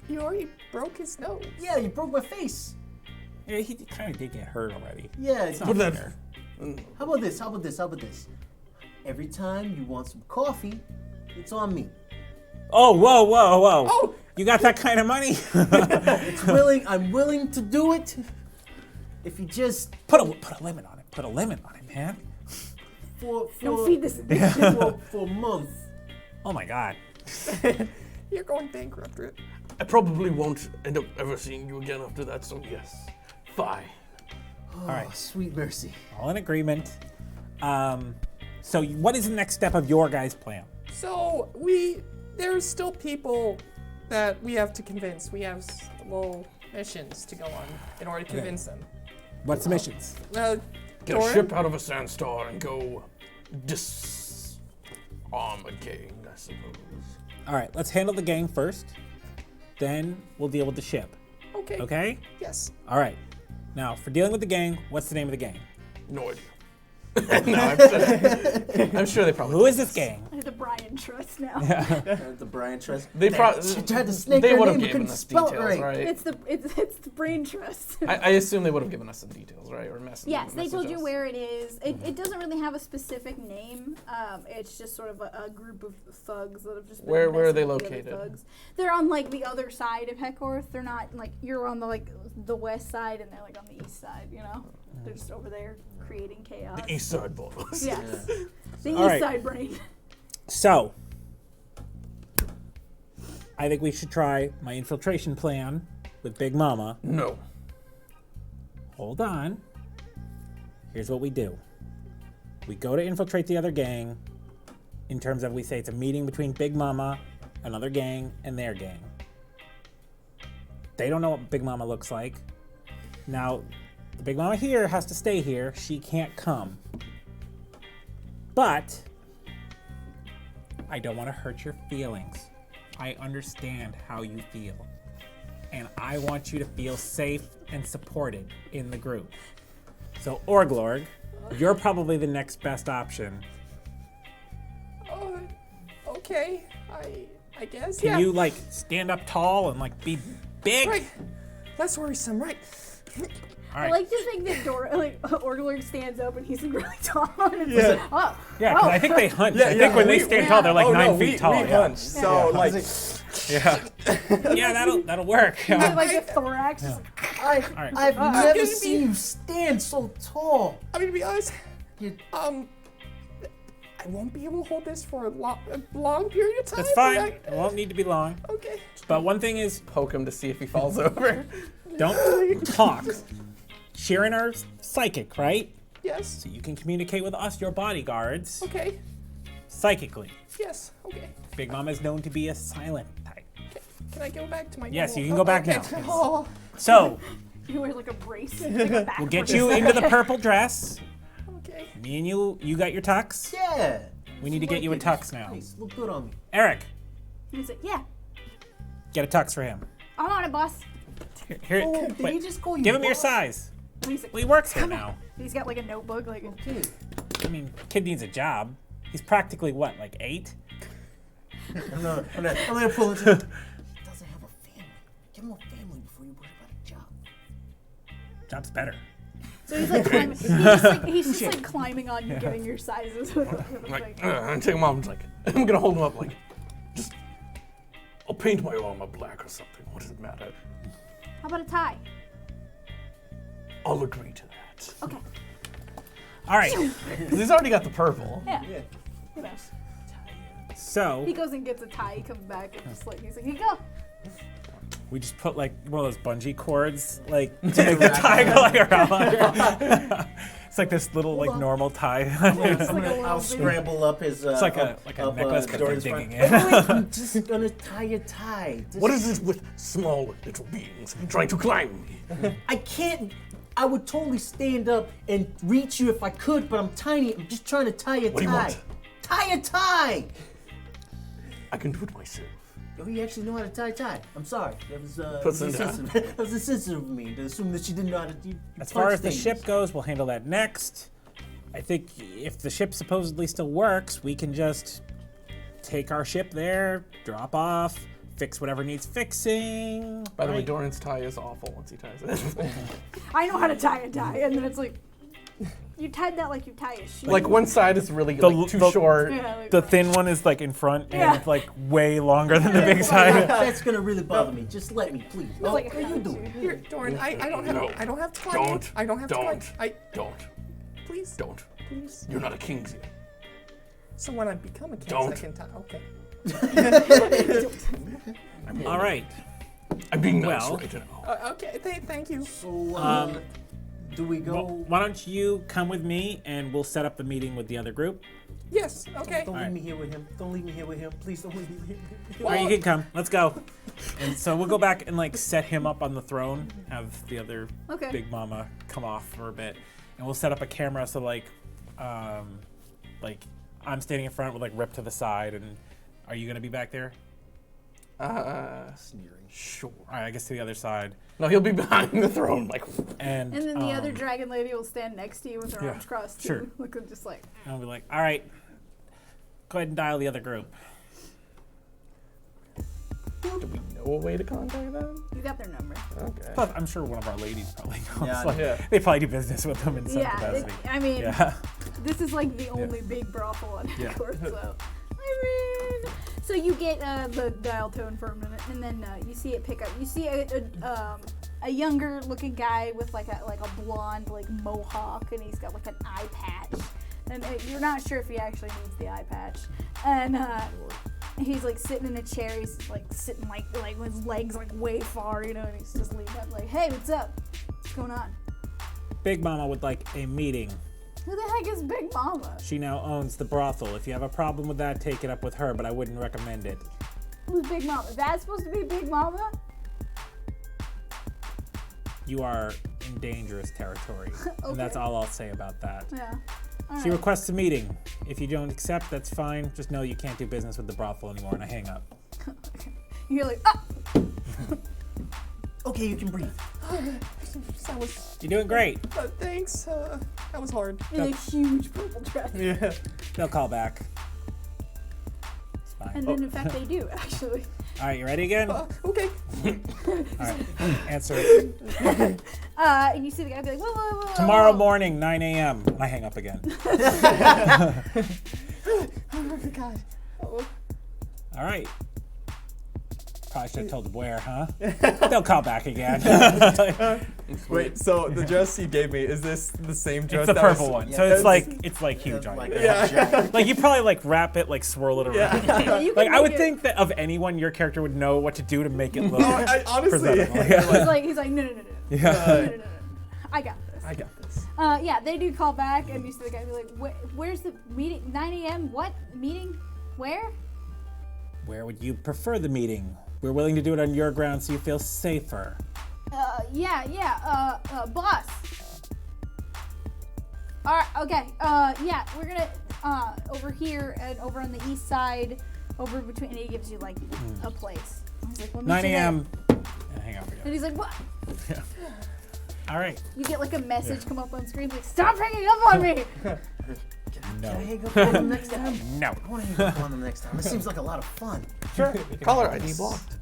You already broke his nose. Yeah, you broke my face. Yeah, he kind of did get hurt already. Yeah. It's not But that- fair. How about this? Every time you want some coffee, it's on me. Oh, whoa, whoa, whoa! Oh! You got that kind of money? I'm willing to do it. If you just Put a limit on it. Put a limit on it, man. for Don't feed this addiction. for a month. Oh my God. You're going bankrupt, Rip. I probably won't end up ever seeing you again after that, so yes. Bye. All right. Sweet mercy. All in agreement. So what is the next step of your guys' plan? So there's still people that we have to convince. We have little missions to go on in order to convince them. What's the missions? Get a Doran? ship out of a sandstar and go disarm a gang, I suppose. All right, let's handle the gang first. Then we'll deal with the ship. Okay. Okay? Yes. All right. Now, for dealing with the gang, what's the name of the gang? No idea. I'm sure they probably. Who is this gang? The Brian Trust now. The Brian Trust. They She tried to snake They her would have name, but given couldn't us spell details, it right. right? It's the Brain Trust. I assume they would have given us some details, right? Or Yes, they told you messages. where it is. It doesn't really have a specific name. It's just sort of a group of thugs that have just been Where are messing they with the other located? thugs. They're on like the other side of Heckorth. They're not like you're on the west side and they're like on the east side. They're just over there creating chaos. The East Side Boys. Yes, the All east right. side brain. So, I think we should try my infiltration plan with Big Mama. No. Hold on. Here's what we do. We go to infiltrate the other gang in terms of we say it's a meeting between Big Mama, another gang, and their gang. They don't know what Big Mama looks like. Now, the Big Mama here has to stay here. She can't come. But I don't want to hurt your feelings. I understand how you feel. And I want you to feel safe and supported in the group. So, Orglorg, you're probably the next best option. Okay. I guess. Can you, like, stand up tall and, like, be big? Right. Less worrisome, right? All I right. like to think that Orglurg stands up and he's really tall. And it's Yeah. like, oh. Yeah, because I think they hunch. Yeah, I yeah, think when they we- stand tall, they're like oh, 9 no, feet tall. We yeah. hunch, so like, yeah. Yeah, that'll work. He's Yeah. like a thorax. Just like, All right. I've I'm never gonna seen you stand so tall. I mean, to be honest, You- I won't be able to hold this for a long period of time. That's fine. It won't need to be long. Okay. But one thing is, Poke him to see if he falls over. don't talk. Sharon are psychic, right? Yes. So you can communicate with us, your bodyguards, Okay. psychically. Yes. Okay. Big Mama is known to be a silent type. Can I go back to my? Yes, normal- you can go back now. okay. Yes. Oh. So he wears like a brace. Like a back we'll get brace. you into the purple dress. Okay. Me and you got your tux. Yeah. We need to get you a tux now. Nice. Look good on me. Eric, He's like, yeah, get a tux for him. I'm on it, boss. Here, Oh, did he wait. just call you Give him your boss? size. And he's like, Well, he works here now. he's got like a notebook, like. Okay. I mean, kid needs a job. He's practically what, like 8? I'm gonna pull it. He doesn't have a family. Give him a family before you worry about a job. Job's better. So he's like climbing. He's just like climbing on you, getting your sizes. With the Like, thing. I'm taking him off. I'm just like, I'm gonna hold him up. Like, just, I'll paint my armor black or something. What does it matter? How about a tie? I'll agree to that. Okay. All right. 'Cause he's already got the purple. Yeah. Yeah. You know. So He goes and gets a tie. He comes back and just like he's like, here you go. we just put like one of those bungee cords, like to make the tie go like around. It's like this little like on. normal tie. It's like a I'll little scramble up his. It's like a necklace, but they're digging it. I'm just gonna tie a tie. What is it with small little beings trying to climb me? I can't. I would totally stand up and reach you if I could, but I'm tiny. I'm just trying to tie a What do you tie. want? Tie a tie. I can do it myself. Oh, you actually know how to tie a tie. I'm sorry. That was Puts them insensitive. That was insensitive of me to assume that she didn't know how to do. As far as the things. ship goes, we'll handle that next. I think if the ship supposedly still works, we can just take our ship there, drop off, fix whatever needs fixing. By the way, right? Doran's tie is awful once he ties it. I know how to tie a tie, and then it's like, you tied that like you tie a shoe. Like one side is really The- like, too the- short. Yeah, like, The thin one is like in front Yeah. and like way longer than the big side. That's gonna really bother me. Just let me, please. Oh, like, what are you doing? Here, Doran, I don't have No. I don't have time. Don't. I don't have time. Don't. Don't. Please. Don't. Please. You're not a king yet. So when I become a king, Don't. I can tie. Okay. All right. I'm being nice Well- right now. Okay. Thank you. So, do we go? Well, why don't you come with me and we'll set up the meeting with the other group? Yes. Okay. Don't leave Alright. me here with him. Don't leave me here with him. Please don't leave me here. All right, you can come. Let's go. And so we'll go back and like set him up on the throne, have the other Okay. Big Mama come off for a bit, and we'll set up a camera so like I'm standing in front with like Rip to the side, and are you gonna be back there? Sure. All right, I guess to the other side, No, he'll be behind the throne. Like, and And then the other dragon lady will stand next to you with her yeah, arms crossed sure. too, looking just like. and I'll be like, all right, go ahead and dial the other group. do we know a way to contact them? You got their number. Okay. Plus, I'm sure one of our ladies probably knows. Yeah, like, yeah. They probably do business with them in some Yeah, capacity. I mean, Yeah. this is like the only big brothel on Yeah. Ecuador, so. I mean, so you get the dial tone for a minute, and then you see it pick up. You see a younger looking guy with like a blonde like mohawk, and he's got like an eye patch, and you're not sure if he actually needs the eye patch, and he's like sitting in a chair. He's like sitting like with his legs like way far, you know, and he's just leaning up like, "Hey, what's up? What's going on?" Big Mama would like a meeting Who the heck is Big Mama? She now owns the brothel. If you have a problem with that, take it up with her, but I wouldn't recommend it. Who's Big Mama? That's supposed to be Big Mama? You are in dangerous territory. And that's Okay. all I'll say about that. Yeah. All She right. requests a meeting. If you don't accept, that's fine. Just know you can't do business with the brothel anymore, and I hang up. You're like, ah! Okay, you can breathe. That was. You're doing great. Thanks. That was hard. In a huge purple dress. Yeah. They'll call back. It's fine. And then, in fact, they do, actually. All right, you ready again? All Okay. right, answer. And you see the guy be like, whoa, whoa, whoa. Tomorrow whoa. morning, 9 a.m. I hang up again. Oh my god. Oh. All right. Probably should have told where, huh? They'll call back again. Wait, so the dress he gave me, is this the same dress? It's the that purple was- one. yeah, So it's that's- like huge on Like, you. yeah. Like you probably like wrap it, like swirl it around. Yeah, you can Like I would make it- think that of anyone, your character would know what to do to make it look Oh, I, honestly, presentable. Yeah. He's like, no. Yeah. No. I got this. I got this. Yeah, they do call back, and you see the guy be like, where's the meeting? 9 a.m. What? Meeting? Where? Where would you prefer the meeting? We're willing to do it on your grounds so you feel safer. Boss. Alright, okay. Yeah, we're gonna, over here and over on the east side, over between, and he gives you, like, a place. He's like, we'll meet 9 you there. a.m. And hang up And again. he's like, what? All right. You get, like, a message come up on screen, like, stop hanging up on me! Can No. I hang up on them next time? No. I want to hang up on them next time. This seems like a lot of fun. Sure. Caller ID blocked.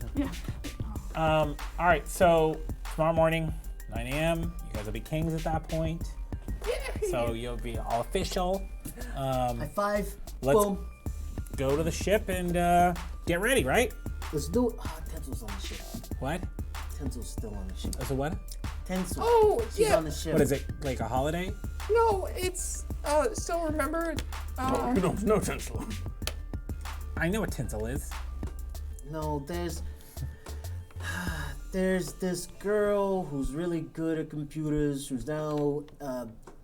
All right. So tomorrow morning, 9 a.m. You guys will be kings at that point. So you'll be all official. High five. Let's- Boom. Go to the ship and get ready, right? Let's do it. Oh, Tensel's on the ship. What? Tensel's still on the ship. So what? Tencel. Oh, She's yeah. on the ship. What is it? Like a holiday? No, it's. Still remember. You don't know Tinsel. I know what tinsel is. No, there's this girl who's really good at computers who's now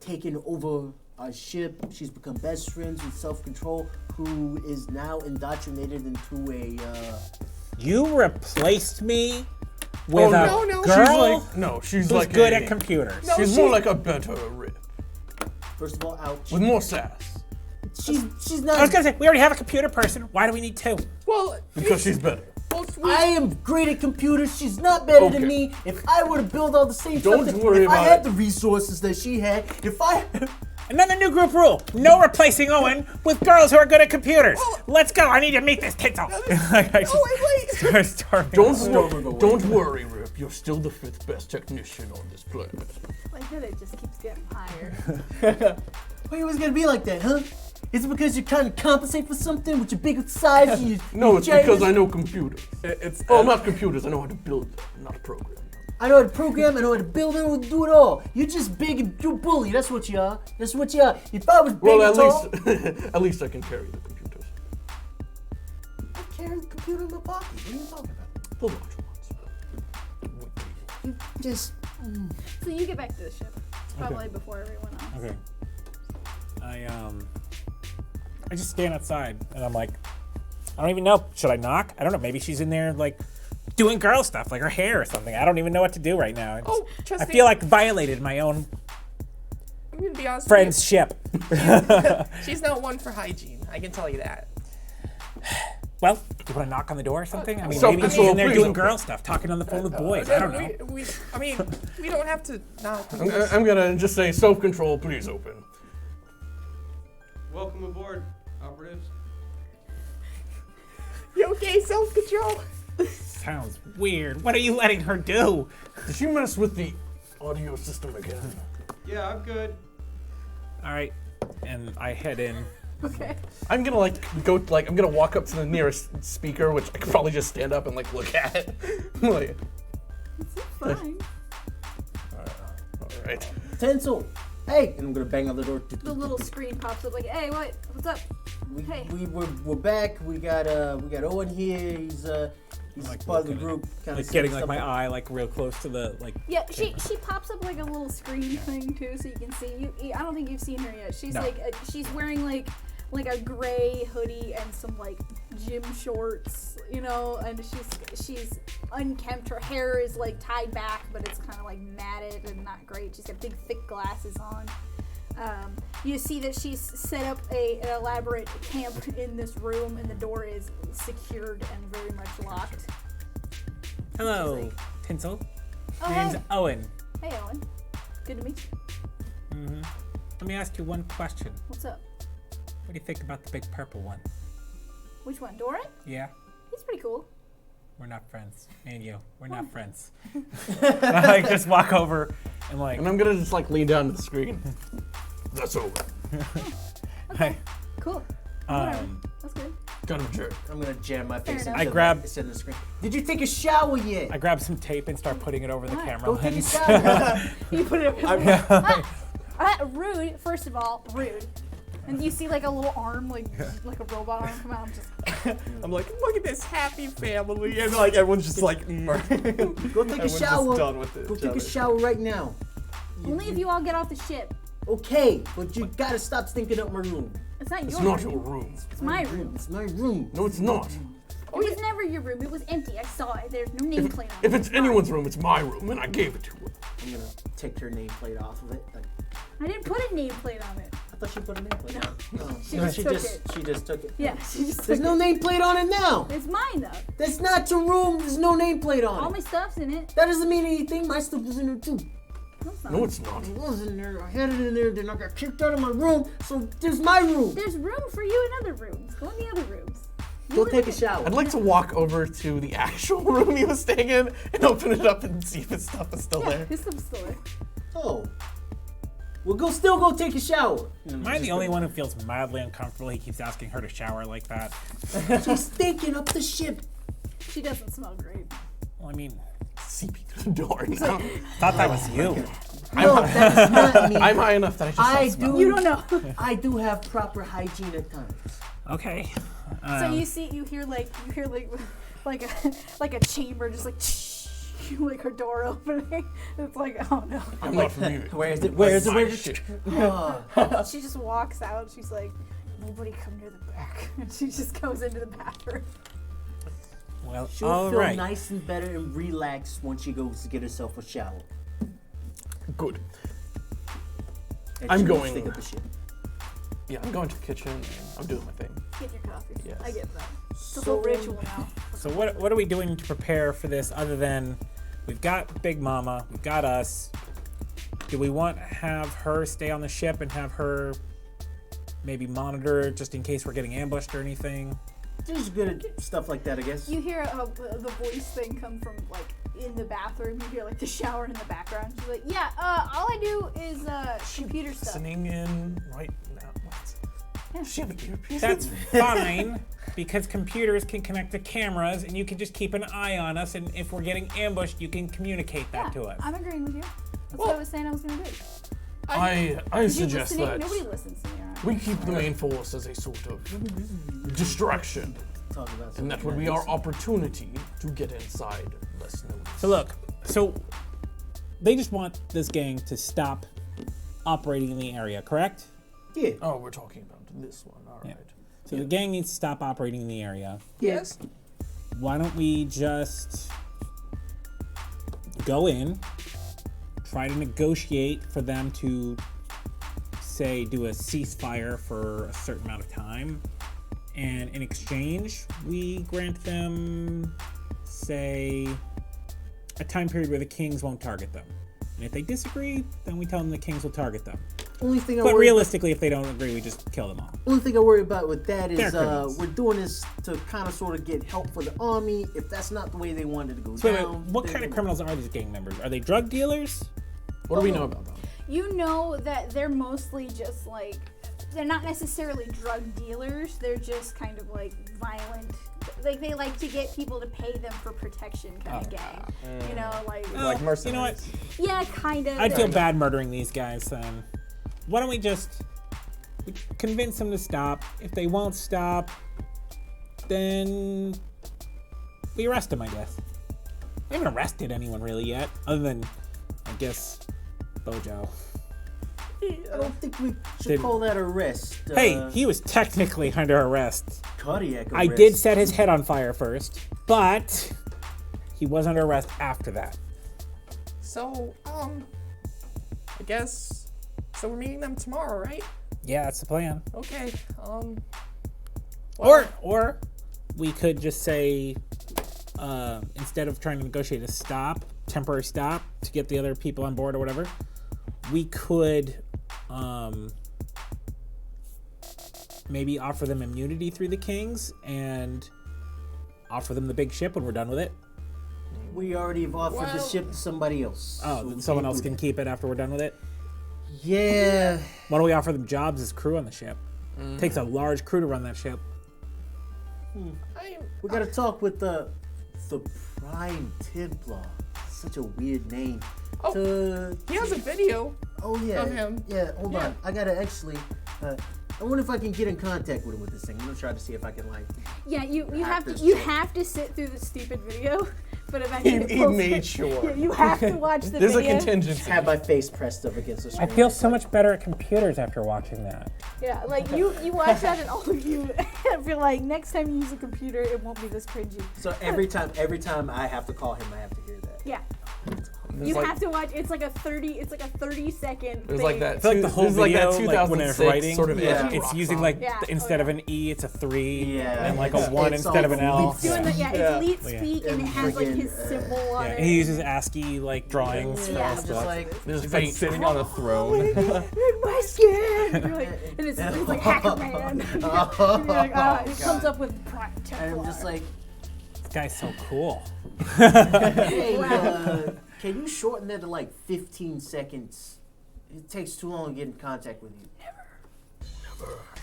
taken over our ship. She's become best friends with Self-Control, who is now indoctrinated into a You replaced me with a no, no, girl She's who's like good a- at computers. No. She's more like a better Rip, first of all, ouch. with more sass. She's not. I was gonna say we already have a computer person. Why do we need two? Well, Because she's better. I am great at computers. She's not better than Okay. me. If I were to build all the same Don't stuff, worry if I about had it. the resources that she had, if I Another new group rule: no replacing Owen with girls who are good at computers. Let's go. I need to meet this tinsel. wait. Storming. Don't worry, Rip. You're still the 5th best technician on this planet. My headache just keeps getting higher. Why you always gonna be like that, huh? Is it because you're trying to compensate for something with your big size? And No, your it's because giant- I know computers. It's. Oh, not computers. I know how to build them, not program them. I know how to program, I know how to build, I know how to do it all. You're just big and you bully. That's what you are. That's what you are. If I was big Well, and tall, at least I can carry the computers. I carry the computer in my pocket. What are you talking about? The large ones. You just So you get back to the ship, probably before everyone else. Okay. I just stand outside and I'm like, I don't even know. Should I knock? I don't know. Maybe she's in there like doing girl stuff, like her hair or something. I don't even know what to do right now. Oh, trust I me. feel like violated my own I'm gonna be honest. friend's ship. She's not one for hygiene. I can tell you that. Well, do you want to knock on the door or something? I mean, maybe she's Self-control, in there please doing open. girl stuff, talking on the phone with boys. I don't know. We don't have to knock. I'm gonna just say self-control, please open. Welcome aboard, operatives. You okay? Self-control. Sounds weird. What are you letting her do? Did you mess with the audio system again? Yeah, I'm good. All right, and I head in. Okay. I'm gonna I'm gonna walk up to the nearest speaker, which I could probably just stand up and like look at. Like, Fine. all right. Tencel. Hey, and I'm gonna bang on the door. The little screen pops up like, hey, what's up? Hey. We're back. We got Owen here. He's like part of the looking group. Kind like getting like my eye like real close to the like. Yeah, she pops up like a little screen thing too, so you can see. I don't think you've seen her yet. She's No. she's wearing like a gray hoodie and some like gym shorts, you know, and she's unkempt. Her hair is like tied back, but it's kind of like matted and not great. She's got big thick glasses on. You see that she's set up an elaborate camp in this room, and the door is secured and very much locked. Hello, She's like, Tinsel. Oh, My name's hey. Owen. Hey, Owen. Good to meet you. Mm-hmm. Let me ask you one question. What's up? What do you think about the big purple one? Which one? Doran? Yeah, He's pretty cool. we're not friends. Me and you, we're not friends. I like just walk over and like. And I'm gonna just like lean down to the screen. That's over. Hey, Cool. Whatever. um, That's good. Kind of a jerk. I'm gonna jam my face Fair into enough. the screen. Did you take a shower yet? I grab some tape and start putting it over the What? camera Go take a lens. shower. You put it over. Rude. First of all, rude. And you see like a little arm, like a robot arm come out. I'm just. I'm like, look at this happy family, and like everyone's just like, Go take a everyone's shower. just done with it. Go take a shower right now. Only if you all get off the ship. Okay, but you gotta stop stinking up my room. It's not It's your not room. your room. It's my room. It's my room. No, it's not. It was never your room. It was empty. I saw it. There's no nameplate on it. If it's anyone's room, it's my room, and I gave it to her. I'm gonna take her nameplate off of it. Like, I didn't put a nameplate on it. I thought she put a nameplate on it. No, She no, just took it. she just took it. Yeah, she just There's took no it. nameplate on it now. It's mine though. That's not your room. There's no nameplate on All it. my stuff's in it. That doesn't mean anything. My stuff was in there too. No, it's not. No, it's not. It was in there. I had it in there. Then I got kicked out of my room. So there's my room. There's room for you in other rooms. Go in the other rooms. You Go live take in a it. shower. I'd like to walk over to the actual room he was staying in and open it up and see if his stuff is still Yeah, there. his stuff's still there. Oh. Well, still go take a shower. Am I the only one who feels mildly uncomfortable? He keeps asking her to shower like that. She's stinking up the ship. She doesn't smell great. Well, I mean, Seeping through the door now. thought that was you. No, that's not me. I'm high enough that I just don't smell. do. You don't know. I do have proper hygiene at times. Okay. So you hear like like a chamber just like her door opening. It's like, oh no. I'm not familiar. Where is it? Where is it? My Where is shit. it? She just walks out. She's like, nobody come near the back. And she just goes into the bathroom. Well, She'll all feel right. nice and better and relaxed once she goes to get herself a shower. Good. And I'm she won't going- stink up the ship. Yeah, I'm going to the kitchen. And I'm doing my thing. Get your coffee. Yes. I get that. It's a So- whole ritual now. So what are we doing to prepare for this other than we've got Big Mama, we've got us. Do we want to have her stay on the ship and have her maybe monitor just in case we're getting ambushed or anything? Just good at stuff like that, I guess. You hear the voice thing come from like in the bathroom. You hear like the shower in the background. She's like, yeah, all I do is computer stuff. Listening in right now. What? Yeah. Does she have an earpiece? That's fine because computers can connect to cameras and you can just keep an eye on us, and if we're getting ambushed, you can communicate that to us. I'm agreeing with you. That's what I was saying I was gonna do. I You suggest listening? that Nobody listens to me. Around. we keep the main force as a sort of distraction, Talk about and that something would be our nice. opportunity to get inside less notice. So look, they just want this gang to stop operating in the area, correct? Yeah. Oh, we're talking about this one. All right. So the gang needs to stop operating in the area. Yes. Why don't we just go in, try to negotiate for them to, say, do a ceasefire for a certain amount of time, and in exchange, we grant them, say, a time period where the kings won't target them. And if they disagree, then we tell them the kings will target them. Only thing I But worry realistically, if they don't agree, we just kill them all. Only thing I worry about with that They're is criminals. we're doing this to kind of sort of get help for the army. If that's not the way they wanted to go So wait, down, what then- kind of criminals are these gang members? Are they drug dealers? What do we know about them? You know that they're mostly just like, they're not necessarily drug dealers. They're just kind of like violent. Like they like to get people to pay them for protection kind of gang. You know, like Like mercenaries. You know what? yeah, kind of. I'd feel bad murdering these guys then. Why don't we just convince them to stop? If they won't stop, then we arrest him, I guess. We haven't arrested anyone really yet, other than, I guess, Bojo. I don't think we should Did- call that arrest. Hey, he was technically under arrest. cardiac arrest. I did set his head on fire first, but he was under arrest after that. So, I guess. So we're meeting them tomorrow, right? Yeah, that's the plan. Okay. Or we could just say, instead of trying to negotiate a temporary stop to get the other people on board or whatever, we could maybe offer them immunity through the kings and offer them the big ship when we're done with it. We already have offered the Well- ship to somebody else. Oh, so then we someone can't else do can keep it after we're done with it. that. Yeah. Why don't we offer them jobs as crew on the ship? Takes a large crew to run that ship. We gotta talk with the Prime Templar. Such a weird name. Oh, he has a video. Oh yeah. Of him. Yeah. Hold Yeah. on. I gotta actually. I wonder if I can get in contact with him with this thing. I'm gonna try to see if I can like. Yeah, you have to Actors you check. have to sit through the stupid video, but eventually He made sure. Yeah, you have to watch the There's a video. contingency. Have my face pressed up against the I screen. feel so much better at computers after watching that. Yeah, like you watch that and all of you feel like next time you use a computer, it won't be this cringy. So every time I have to call him, I have to hear that. Yeah. There's You like- have to watch. It's like a 30-second. There's like that. I feel like the whole there's like video, that like when it's 2006 writing, sort of Yeah. edgy it's rock using song. like Yeah. instead Oh, of an E, it's a 3, Yeah. and like a 1 It's instead of all an L. leaks. Doing the, Yeah. it's leet Yeah. speak and it has like his Friggin', symbol on Yeah, it. and he uses ASCII like drawings for Yeah. all I'm just stuff. like. There's He's like faint. sitting on a throne. In my skin. You're like, and it's like Hacker Man. And you're like, it comes up with Prime And Templar. I'm just like, This guy's so cool. hey, Wow. can you shorten that to like 15 seconds? It takes too long to get in contact with you.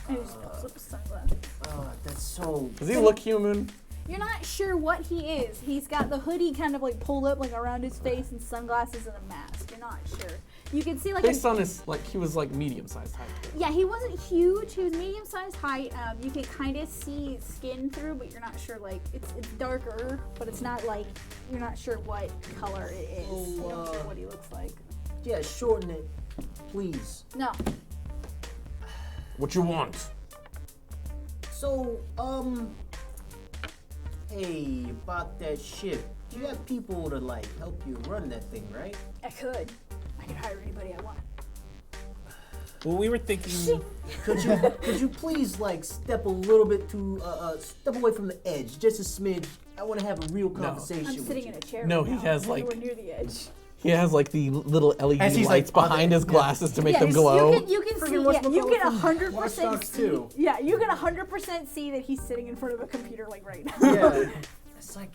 And he just pulls up his sunglasses. Oh, that's so. Does he look human? You're not sure what he is. He's got the hoodie kind of like pulled up like around his face and sunglasses and a mask. You're not sure. You can see like Based on his, like, he was like medium-sized height. yeah, he wasn't huge. He was medium-sized height. You can kind of see skin through, but you're not sure. Like it's darker, but it's not like you're not sure what color it is. Oh, You're not sure what he looks like. Yeah, shorten it, please. No, What you want? So, hey, about that ship. You have people to like help you run that thing, right? I could hire anybody I want. Well, we were thinking. Could you please like step a little bit to step away from the edge, just a smidge? I want to have a real conversation I'm with sitting you. in a chair. No, right he now. has, I'm like- nowhere near the edge. He has like the little LED As he's, lights like, on behind the- his glasses to make Yeah, them glow. You can see. Friggin' Yeah, you can whatchamacallit 100% Watch Dogs see. 2. Yeah, you can 100% see that he's sitting in front of a computer like right now. Yeah. It's like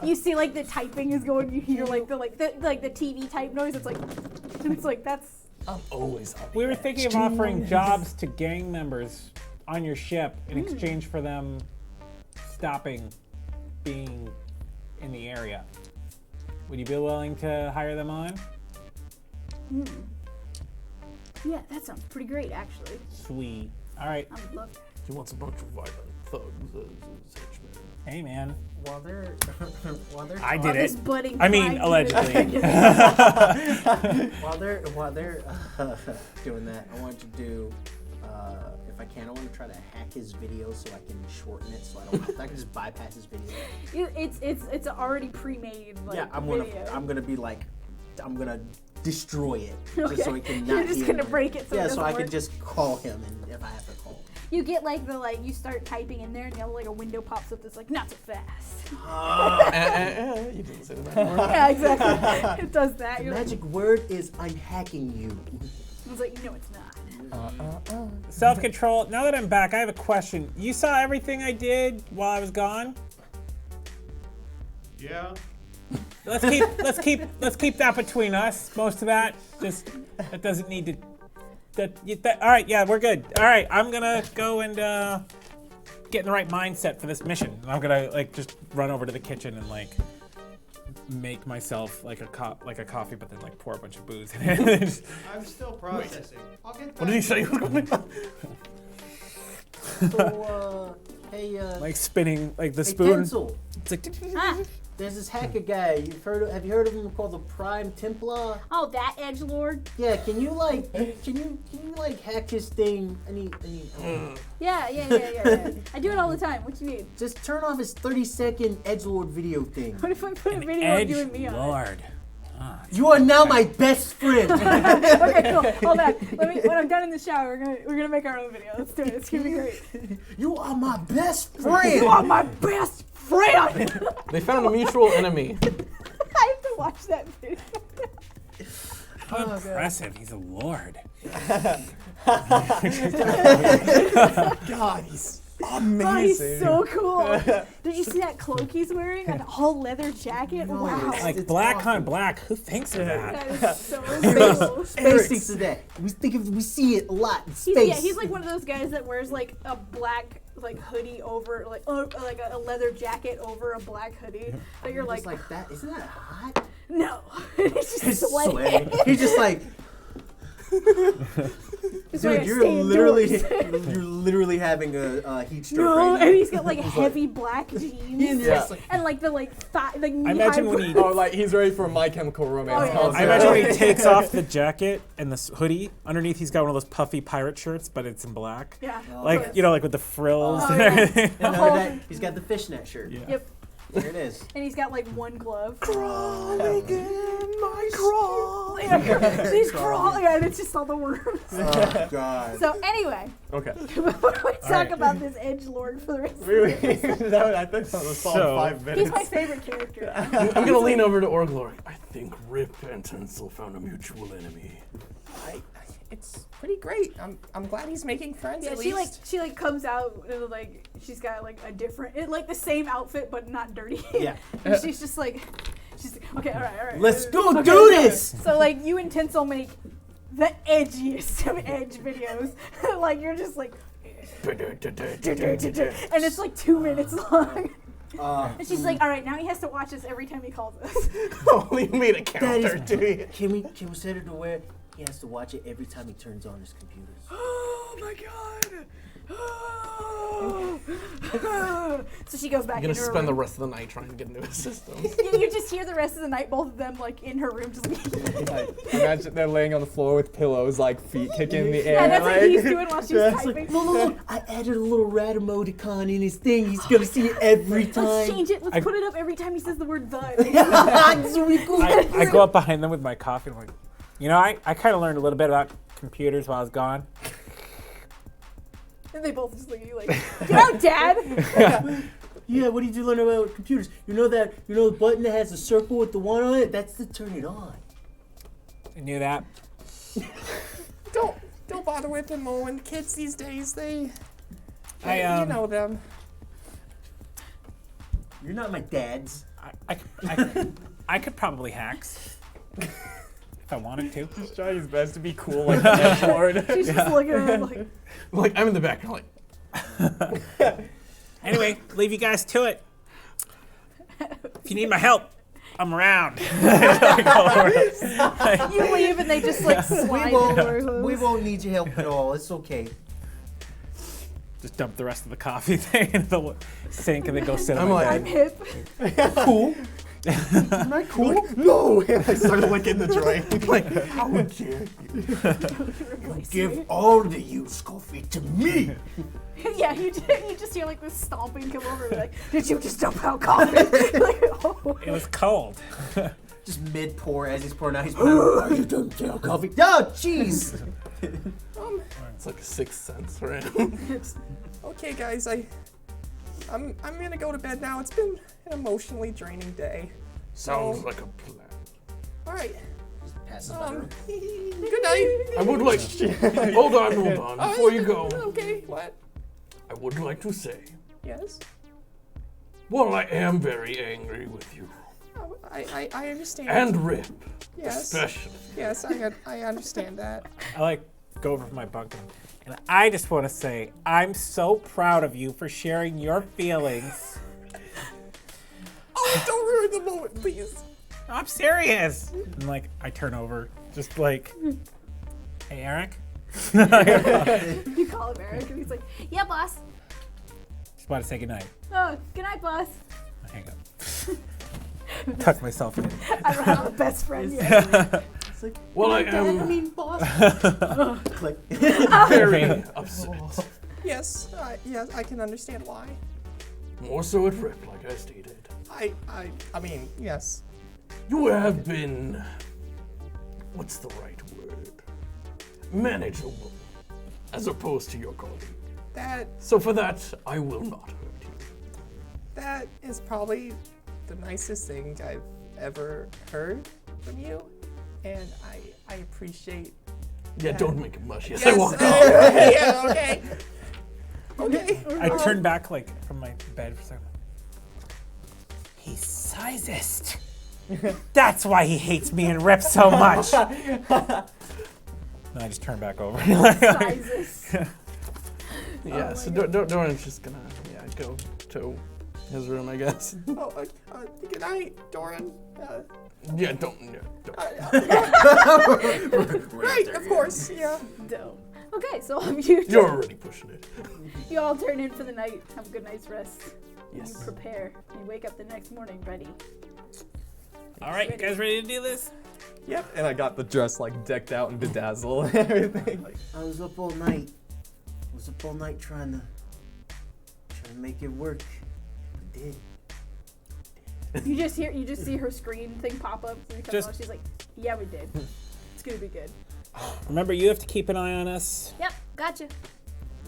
You see like the typing is going. You hear like the TV type noise. It's like, and it's like that's. I'm always up. We were thinking of offering jobs to gang members on your ship in exchange for them stopping being in the area. Would you be willing to hire them on? Yeah, that sounds pretty great actually. Sweet. All right. I would love that. He wants a bunch of violent thugs as henchmen. Hey, man. while they're I All did this it. budding I mean, crime allegedly. while they're doing that, I want you to do, if I can, I want to try to hack his video so I can shorten it, so I can just bypass his video. It's already pre-made. Like, Yeah, video. I'm gonna destroy it Okay. just so he can You're not just hear gonna me. break it so it yeah, so doesn't I can work. just call him, and if I have to call him. You get like you start typing in there and like a window pops up that's like not so fast. You didn't say that anymore. Yeah, exactly. It does that. The You're like, magic word is I'm hacking you. I was like, no, it's not. Self-control. Now that I'm back, I have a question. You saw everything I did while I was gone? Yeah. Let's keep that between us. Most of that that doesn't need to. All right, yeah, we're good. All right, I'm gonna go and get in the right mindset for this mission. I'm gonna like just run over to the kitchen and like make myself like a coffee, but then like pour a bunch of booze in it. I'm still processing. I'll get back. What did he say? So, Hey, like spinning like the hey, spoon. Tinsel. It's like Ah, There's this hacker guy. Have you heard of him called the Prime Templar? oh, that edgelord. Yeah, can you hack his thing? I need Yeah. I do it all the time. What you mean? just turn off his 30-second edgelord video thing. What if I put a an video of edge you and me on it? lord. You are now my best friend. Okay, cool. Hold on. When I'm done in the shower, we're gonna make our own video. Let's do it. It's gonna be great. You are my best friend. You are my best friend. They found a mutual enemy. I have to watch that video. How impressive! He's a lord. God, he's Oh, amazing. he's so cool. Did you see that cloak he's wearing? An all leather jacket? Wow. Like It's black awesome. on black. Who thinks of that? That is so cool. Space thinks of that. We see it a lot in space. He's like one of those guys that wears like a black like hoodie over like a leather jacket over a black hoodie. That you're just like, like that. Isn't that hot? no. He's just He's sweating. sweating. He's just like, That's why I dude, you're stay literally having a heat stroke No, right now. and he's got like heavy black jeans Yeah. and like the thigh, like knee I imagine high when he. Oh, like he's ready for My Chemical Romance. Oh, yeah. concert. I imagine when he takes off the jacket and the hoodie. Underneath, he's got one of those puffy pirate shirts, but it's in black. Yeah. Like like with the frills Oh, and yeah. everything. And under that, he's got the fishnet shirt. Yeah. Yep. There it is. And he's got like one glove. Crawling in my crawl. He's crawling, and it's just all the worms. Oh God. So anyway, Okay. before we talk right. about this edgelord for the rest of the Really? day, I think that was So- solid 5 minutes. he's my favorite character. I'm gonna lean over to Orgloric. I think Rip and Tinsel found a mutual enemy. It's pretty great. I'm glad he's making friends. Yeah, at she least. comes out and like she's got like a different, like the same outfit but not dirty. Yeah. And she's just like, okay, all right. Let's go Okay, do this. So like you and Tinsel make the edgiest of edge videos. Like you're just like, and it's like 2 minutes long. And she's like, all right, now he has to watch this every time he calls us. Oh, you made a counter That to is, it. can we set it to where he has to watch it every time he turns on his computers? Oh my god. So she goes back I'm gonna into her spend the room. rest of the night trying to get into his systems. You just hear the rest of the night, both of them like in her room just Like, imagine they're laying on the floor with pillows, like feet kicking in the air. yeah, that's like, what he's doing while she's It's typing. like, look, I added a little rat emoticon in his thing. He's gonna see it every Let's time. change it. Let's put it up every time he says the word the. It's really cool. I go up behind them with my coffee and I'm like, I kind of learned a little bit about computers while I was gone. And they both just look at you like, get out, Dad. Yeah, what did you learn about computers? You know the button that has a circle with the one on it? That's to turn it on. I knew that. Don't bother with them, Owen. Kids these days, I you know them. You're not my dad's. I could probably hacks if I wanted to. He's trying his best to be cool like the edgelord. She's just looking at him like, Like I'm in the back, like Anyway, leave you guys to it. If you need my help, I'm around. you leave and they just like slide over. We won't need your help at all. It's okay. Just dump the rest of the coffee thing into the sink and then go sit on I'm my like- I'm bed. hip. Cool. Am I cool? No! And I started licking the drain. like how would you? Give all the use coffee to me. Yeah, you just hear like this stomping come over and be like, did you just dump out coffee? Like, oh. It was cold. Just mid pour as he's pouring out. He's pouring. Are you done with your coffee? Oh, jeez. It's like a sixth sense for him. Okay, guys, I'm gonna go to bed now. It's been an emotionally draining day. Sounds So, like a plan. all right. Pass it on. Good night. I would like. hold on. Before you go, Okay. What? I would like to say, Yes. while I am very angry with you Oh, I understand. and Rip, yes. especially. Yes, I understand that. I go over to my bunk and I just want to say I'm so proud of you for sharing your feelings. Oh, don't ruin the moment, please. I'm serious. And I turn over, just like, hey Eric. You call him Eric and he's like, yeah, boss. Just want to say goodnight. Oh, good night, boss. I hang up. Tuck myself in. I don't have a best friend yet. It's like, Well, I Dad, I am mean, boss. Click. very upset. Yes, yes, I can understand why. More so at Rip, like I stated. I mean, yes. You have been, what's the right word? Manageable, as opposed to your colleague. That So for that, I will not hurt you. that is probably the nicest thing I've ever heard from you, and I appreciate. Yeah, don't make it mushy as I Yes, walk off. yeah, okay. Okay. I turn back like from my bed for a second. He's sizist. That's why he hates me and Rip so much. No, I just turn back over. Sizes. Yeah, so Doran's just gonna go to his room, I guess. Oh, good night, Doran. Yeah, don't. Right, of course, yeah. Dope. Okay, so you You're already pushing it. you all turn in for the night. Have a good night's rest. Yes. You prepare. You wake up the next morning ready. All right, you guys ready to do this? Yep. And I got the dress like decked out and bedazzled and everything. I was up all night. Trying to make it work. I did. You just see her screen thing pop up. And Just- she's like, "Yeah, we did. It's gonna be good." Remember, you have to keep an eye on us. Yep, gotcha.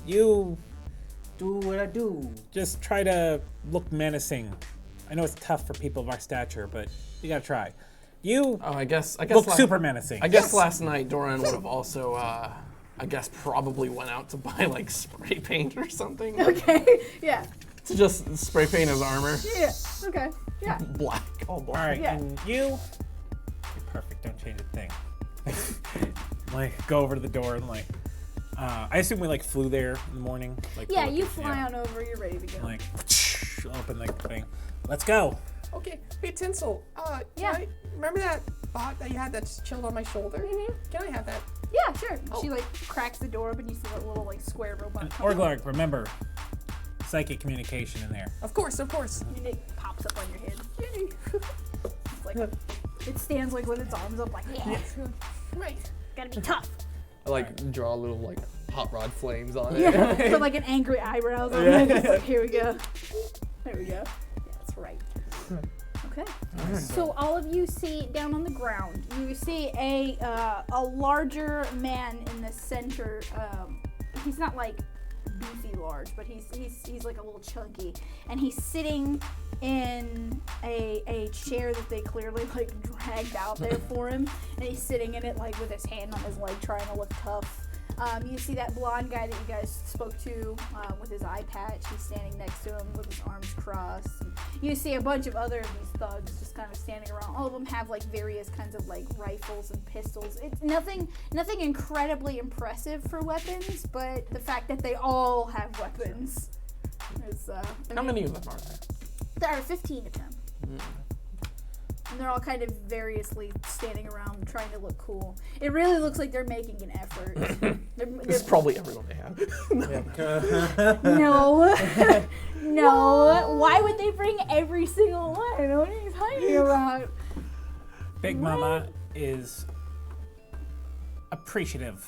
You Do what I do. just try to look menacing. I know it's tough for people of our stature, but you gotta try. You Oh, I guess look super menacing. I guess last night Doran would have also, I guess probably went out to buy like spray paint or something Okay. Yeah. to just spray paint his armor Yeah. Okay. Yeah. black, all All black. right, Yeah. and you're perfect. Don't change a thing. Like, go over to the door and like. I assume we like flew there in the morning. Like, to Yeah. look You at- fly on over. You're ready to go. Like, open the thing. Let's go. Okay, hey Tinsel, Yeah. can I remember that bot that you had that just chilled on my shoulder? Can I have that? Yeah, sure. She like cracks the door open. You see that little like square robot. come out. Orglark, remember, psychic communication in there. Of course, of course. And it pops up on your head. It's like it stands like with its arms up, like yeah. Right. Gotta be tough. I like draw little like hot rod flames on it. Yeah. Put like an angry eyebrows on it. It's like, here we go. There we go. Yeah, that's right. Okay. So all of you see down on the ground, you see a larger man in the center. He's not like beefy large, but he's like a little chunky, and he's sitting in a chair that they clearly like dragged out there for him, and he's sitting in it like with his hand on his leg, trying to look tough. You see that blonde guy that you guys spoke to with his eye patch. He's standing next to him with his arms crossed. And you see a bunch of other of these thugs just kind of standing around. All of them have like various kinds of like rifles and pistols. It's nothing incredibly impressive for weapons, but the fact that they all have weapons is. How many of them are there? There are 15 of them. And they're all kind of variously standing around trying to look cool. It really looks like they're making an effort. This is probably everyone they have. No. No. Why would they bring every single one? What are you talking about? Big Mama is appreciative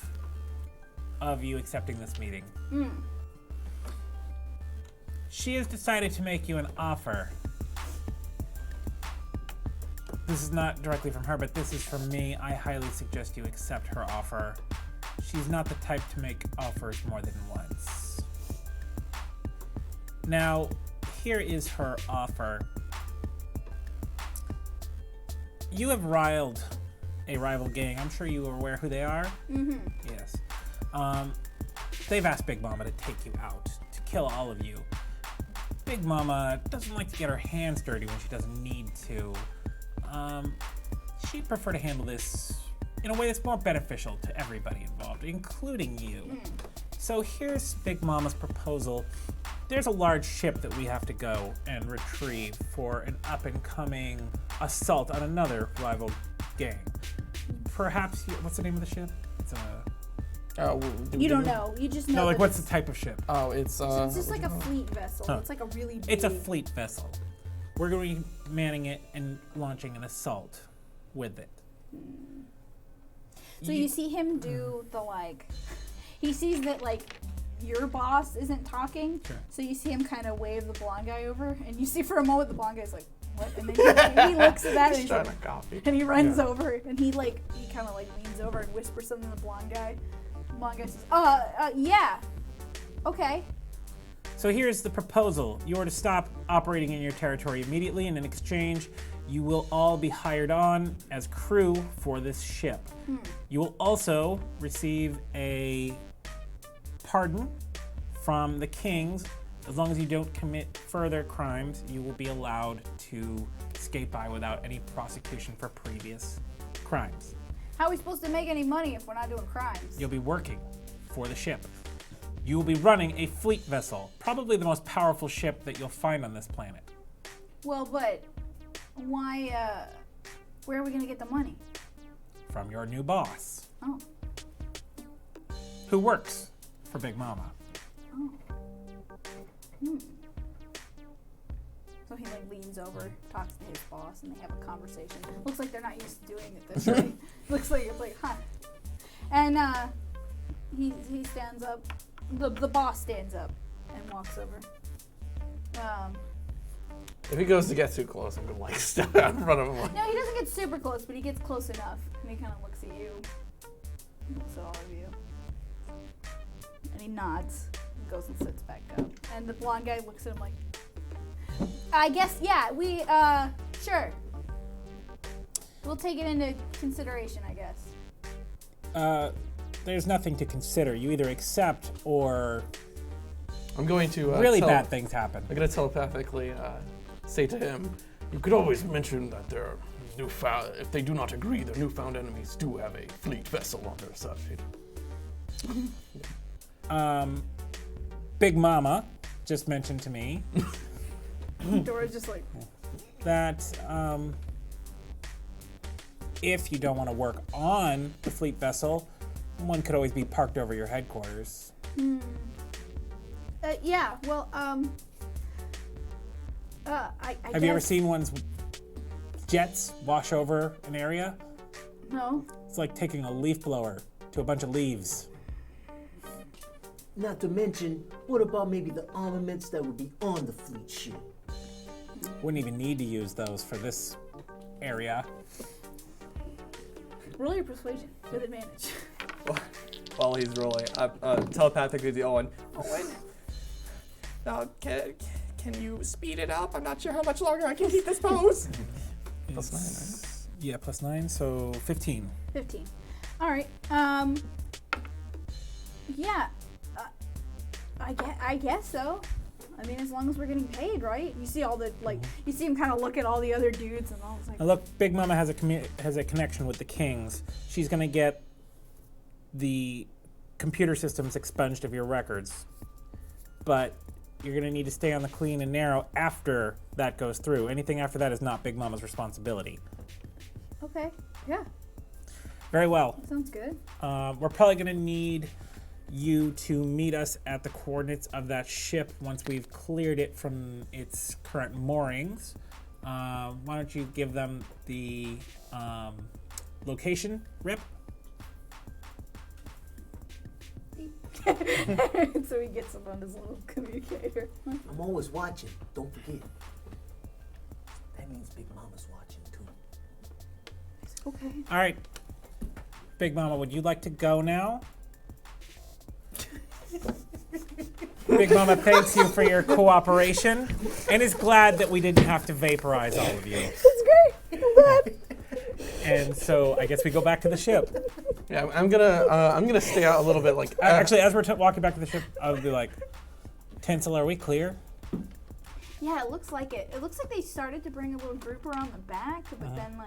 of you accepting this meeting. She has decided to make you an offer. This is not directly from her, but this is from me. I highly suggest you accept her offer. She's not the type to make offers more than once. Now, here is her offer. You have riled a rival gang. I'm sure you are aware who they are. Mm-hmm. Yes. They've asked Big Mama to take you out, to kill all of you. Big Mama doesn't like to get her hands dirty when she doesn't need to. She'd prefer to handle this in a way that's more beneficial to everybody involved, including you. So here's Big Mama's proposal. There's a large ship that we have to go and retrieve for an up-and-coming assault on another rival gang. Perhaps, what's the name of the ship? It's You don't know. You just know. No, like that what's it's, the type of ship? Oh, it's it's just like a fleet vessel. Huh. It's like a really big. It's a fleet vessel. We're going to be manning it and launching an assault with it. So you see him do the like. He sees that like your boss isn't talking. Sure. So you see him kind of wave the blonde guy over, and you see for a moment the blonde guy's like, "What?" And then he looks at that and he's trying like, to copy. and he runs over and he kind of like leans over and whispers something to the blonde guy. The blonde guy says, yeah, okay." So here's the proposal. You are to stop operating in your territory immediately, and in exchange, you will all be hired on as crew for this ship. You will also receive a pardon from the kings. As long as you don't commit further crimes, you will be allowed to escape by without any prosecution for previous crimes. How are we supposed to make any money if we're not doing crimes? You'll be working for the ship. You will be running a fleet vessel, probably the most powerful ship that you'll find on this planet. Well, but why, where are we gonna get the money? From your new boss, Oh, who works for Big Mama. oh. So he like leans over, talks to his boss, and they have a conversation. Looks like they're not used to doing it this way. Looks like it's like, huh. And he stands up. The boss stands up and walks over. If he goes to get too close, I'm gonna like step out in front of him. Like, No, he doesn't get super close, but he gets close enough. And he kind of looks at you. Looks at all of you. And he nods and goes and sits back up. And the blonde guy looks at him like, I guess, yeah, we, sure. We'll take it into consideration, I guess. There's nothing to consider. You either accept or I'm going to really bad things happen. I'm gonna telepathically say to him, "You could always mention that their newfound, if they do not agree, their newfound enemies do have a fleet vessel on their side." Big Mama just mentioned to me Dora's just like, that if you don't want to work on the fleet vessel, one could always be parked over your headquarters. yeah, well, Have you ever seen one's jets wash over an area? No. It's like taking a leaf blower to a bunch of leaves. Not to mention, what about maybe the armaments that would be on the fleet ship? Wouldn't even need to use those for this area. Roll your persuasion with advantage. While he's rolling, telepathically to Owen. Owen, now can you speed it up? I'm not sure how much longer I can keep this pose. Plus 9, right? Yeah, plus 9, so 15. 15. All right. Yeah. I guess so. I mean, as long as we're getting paid, right? You see all the you see him kind of look at all the other dudes and all. It's like, Now look, Big Mama has a connection with the kings. She's gonna get the computer systems expunged of your records, but you're gonna need to stay on the clean and narrow after that goes through. Anything after that is not Big Mama's responsibility. okay, yeah, Very well. sounds good. We're probably gonna need you to meet us at the coordinates of that ship once we've cleared it from its current moorings. Why don't you give them the location, Rip? So he gets up on his little communicator. I'm always watching. Don't forget. That means Big Mama's watching too. Okay. All right. Big Mama, would you like to go now? Big Mama thanks you for your cooperation and is glad that we didn't have to vaporize all of you. That's great. I'm glad. And so I guess we go back to the ship. Yeah, I'm gonna stay out a little bit. Like Actually, as we're walking back to the ship, I would be like, Tinsel, are we clear? Yeah, it looks like it. It looks like they started to bring a little group around the back, but then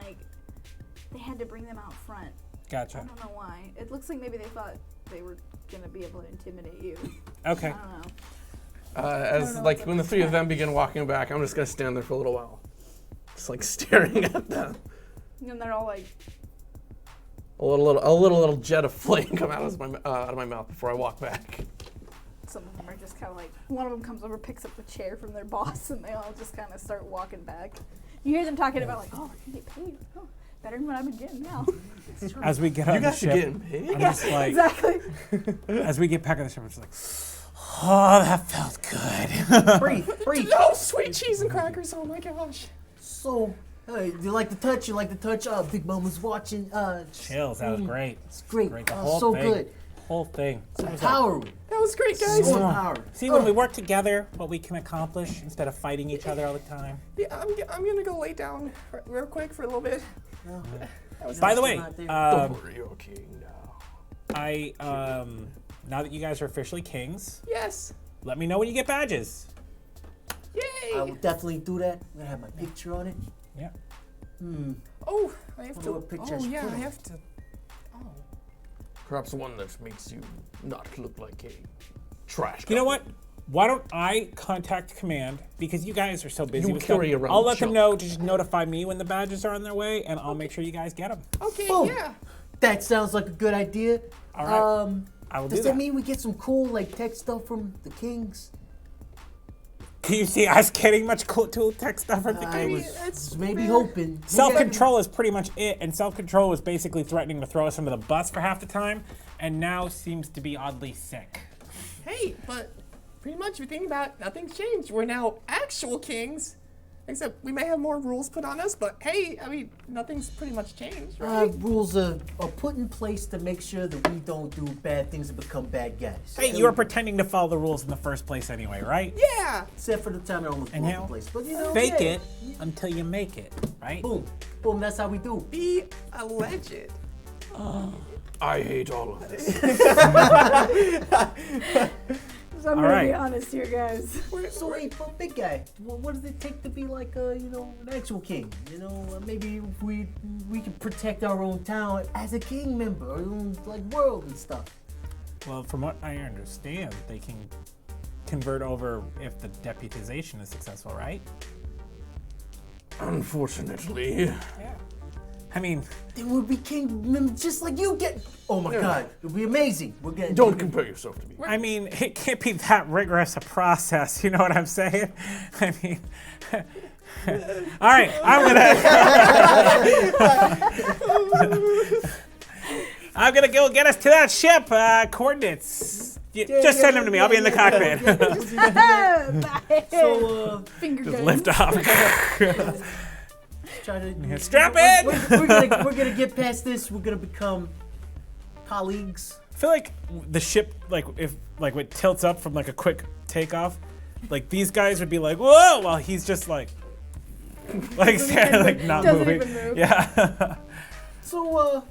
they had to bring them out front. I Gotcha. don't know why. It looks like maybe they thought they were gonna be able to intimidate you. Okay. I don't know. as know like what when the to three of say. them begin walking back, I'm just gonna stand there for a little while, just like staring at them. And they're all like, a little jet of flame come out of my mouth before I walk back. Some of them are just kind of like, one of them comes over, picks up the chair from their boss, and they all just kind of start walking back. You hear them talking about like, oh, I can get paid. Oh, better than what I've been getting now. As we get You on the guys are ship, getting paid? I'm just like, Exactly. as we get back on the ship, I'm just like, oh, that felt good. Breathe. No, sweet cheese and crackers. Oh my gosh. So, you like the touch? You like the touch? Big Mama's watching. Chills, that was great. It's great. Great, the whole So thing. good. Whole thing. So empowering. That was great, guys. So empowering. See, when we work together, what we can accomplish instead of fighting each other all the time. Yeah, I'm gonna go lay down real quick for a little bit. No. By the way, Not there. Don't worry, you're king now. I now that you guys are officially kings, Yes. let me know when you get badges. Yay. I will definitely do that. I'm gonna have my picture on it. Yeah. Oh, I have Wonder to. what picture I Oh should yeah, put I on. have to. Oh. Perhaps one that makes you not look like a trash. You know what? Why don't I contact command, because you guys are so busy You with stuff. carry around I'll let them junk. know to just notify me when the badges are on their way, and I'll make sure you guys get them. Okay. Boom. Yeah. That sounds like a good idea. All right. I will do Does that. that mean we get some cool like tech stuff from the Kings? Can you see us getting much cool tech stuff from the I kings? was maybe hoping. Maybe Self-control is pretty much it, and self-control was basically threatening to throw us under the bus for half the time, and now seems to be oddly sick. Hey, but pretty much if you think about it, nothing's changed. We're now actual kings. Except we may have more rules put on us, but hey, I mean, nothing's pretty much changed, right? Rules are put in place to make sure that we don't do bad things and become bad guys. Hey, you were pretending to follow the rules in the first place anyway, right? Yeah. Except for the time I almost And blew how- the place. But you know, Fake yeah. it until you make it, right? Boom. Boom, that's how we do. Be alleged. I hate all of this. So I'm All gonna right. be honest here, guys. So wait, but big guy, what does it take to be like an actual king? Maybe if we can protect our own town as a king member, our own like world and stuff. Well, from what I understand, they can convert over if the deputization is successful, right? Unfortunately, Yeah. I mean, Then we'll be king members just like you get. Oh my God, it'll be amazing. We're getting. don't compare yourself to me. it can't be that rigorous a process. You know what I'm saying? I mean, all right, I'm gonna go get us to that ship. Coordinates. Just send them to me. I'll be in the cockpit. So Finger Just guns. lift off. try to Strap in. We're gonna get past this. We're gonna become colleagues. I feel like the ship, like if like it tilts up from like a quick takeoff, like these guys would be like, whoa, while he's just like standing, like not doesn't moving. even move. Yeah. So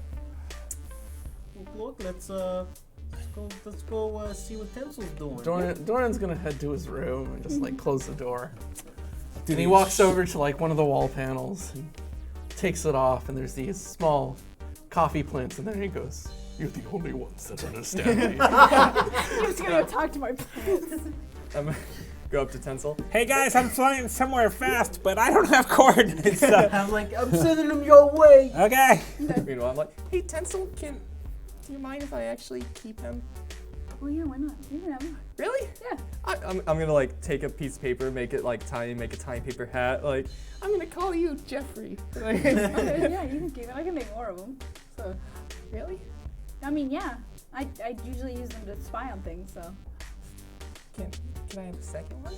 look, let's go see what Tensel's doing. Doran's gonna head to his room and just like close the door. Dude, And he walks over to like one of the wall panels and takes it off, and there's these small coffee plants, and then he goes, You're the only ones that understand me. I'm just gonna go talk to my plants. I'm gonna go up to Tensel. Hey guys, I'm flying somewhere fast, but I don't have coordinates. So. I'm sending them your way. Okay. Meanwhile, I'm like, Hey, Tensel, do you mind if I actually keep them? Well, yeah, why not? You can have them. Really? Yeah. I'm gonna like take a piece of paper, make it like tiny, make a tiny paper hat. Like, I'm gonna call you Jeffrey. Okay, yeah, you can keep it. I can make more of them. So, Really? I mean, yeah. I usually use them to spy on things. So, Can I have a second one?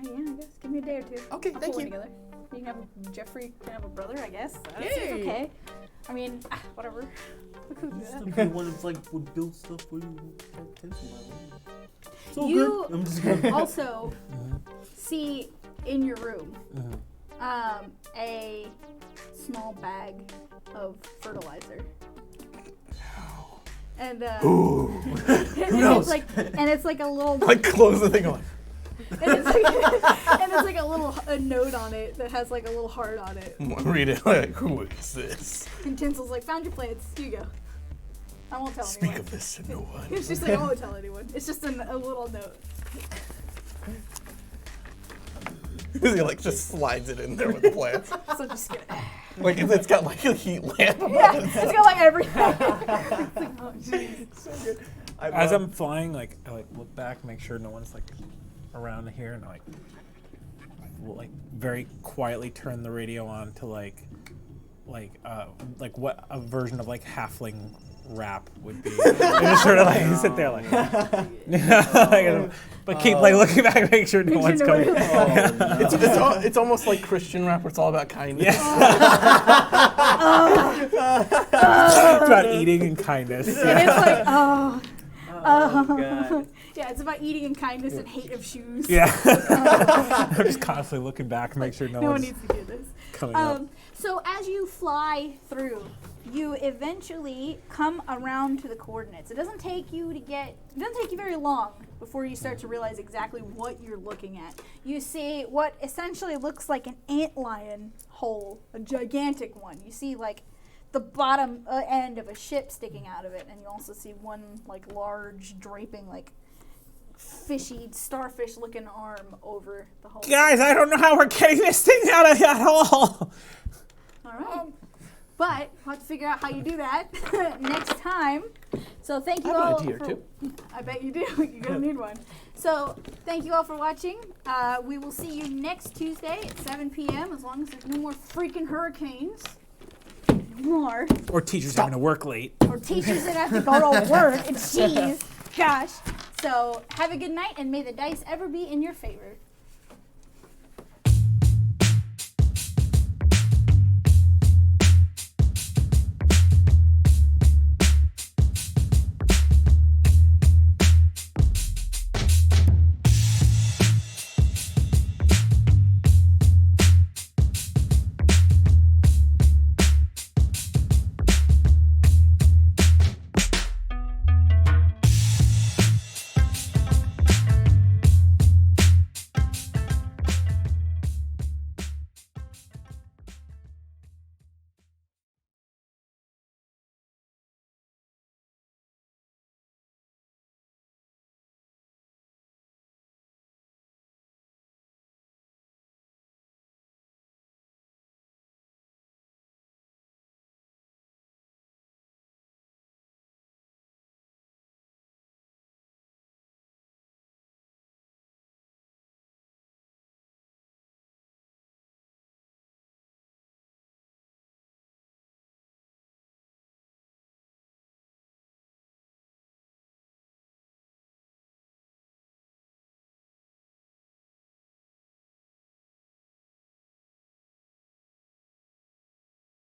yeah, I guess. Give me a day or two. Okay, I'll thank pull one you. together. You can have Jeffrey can have a brother, I guess. Yay. It's okay. I mean, whatever. Look who did Still that. be one that's like would build stuff for you. Tensel, so You- good. I'm just gonna. Also, see in your room a small bag of fertilizer. And it's like a little like close the thing on. and it's like a note on it that has like a little heart on it. Read it like, who is this? And Tinsel's like, found your plants. Here you go. I won't tell Speak anyone. of this to no one. It's just like, I won't tell anyone. It's just a little note. He like just slides it in there with the plants. So I'm just gonna. Like it's got like a heat lamp. Yeah, it's got like everything. It's like, oh, jeez. So good. As I'm flying, like I like look back, make sure no one's like around here, and I like very quietly turn the radio on to like what a version of like halfling rap would be. And just sort of like sit there like, but keep like looking back, make sure no one's coming. It's almost like Christian rap where it's all about kindness. It's about eating and kindness. And it's like, oh. God. Yeah, it's about eating and kindness and hate of shoes. Yeah. I'm just constantly looking back, make sure no No one one's needs to hear this. coming up. So as you fly through, you eventually come around to the coordinates. It doesn't take you very long before you start to realize exactly what you're looking at. You see what essentially looks like an antlion hole, a gigantic one. You see like the bottom end of a ship sticking out of it, and you also see one like large draping like fishy starfish looking arm over the whole Guys, I don't know how we're getting this thing out of at all. All right. But we'll have to figure out how you do that next time. So thank you I have all. an idea or for- two. I bet you do. You're going to need one. So thank you all for watching. We will see you next Tuesday at 7 p.m. as long as there's no more freaking hurricanes. More. Or teachers having to work late. Or teachers that have to go to work. And jeez. Gosh. So have a good night, and may the dice ever be in your favor.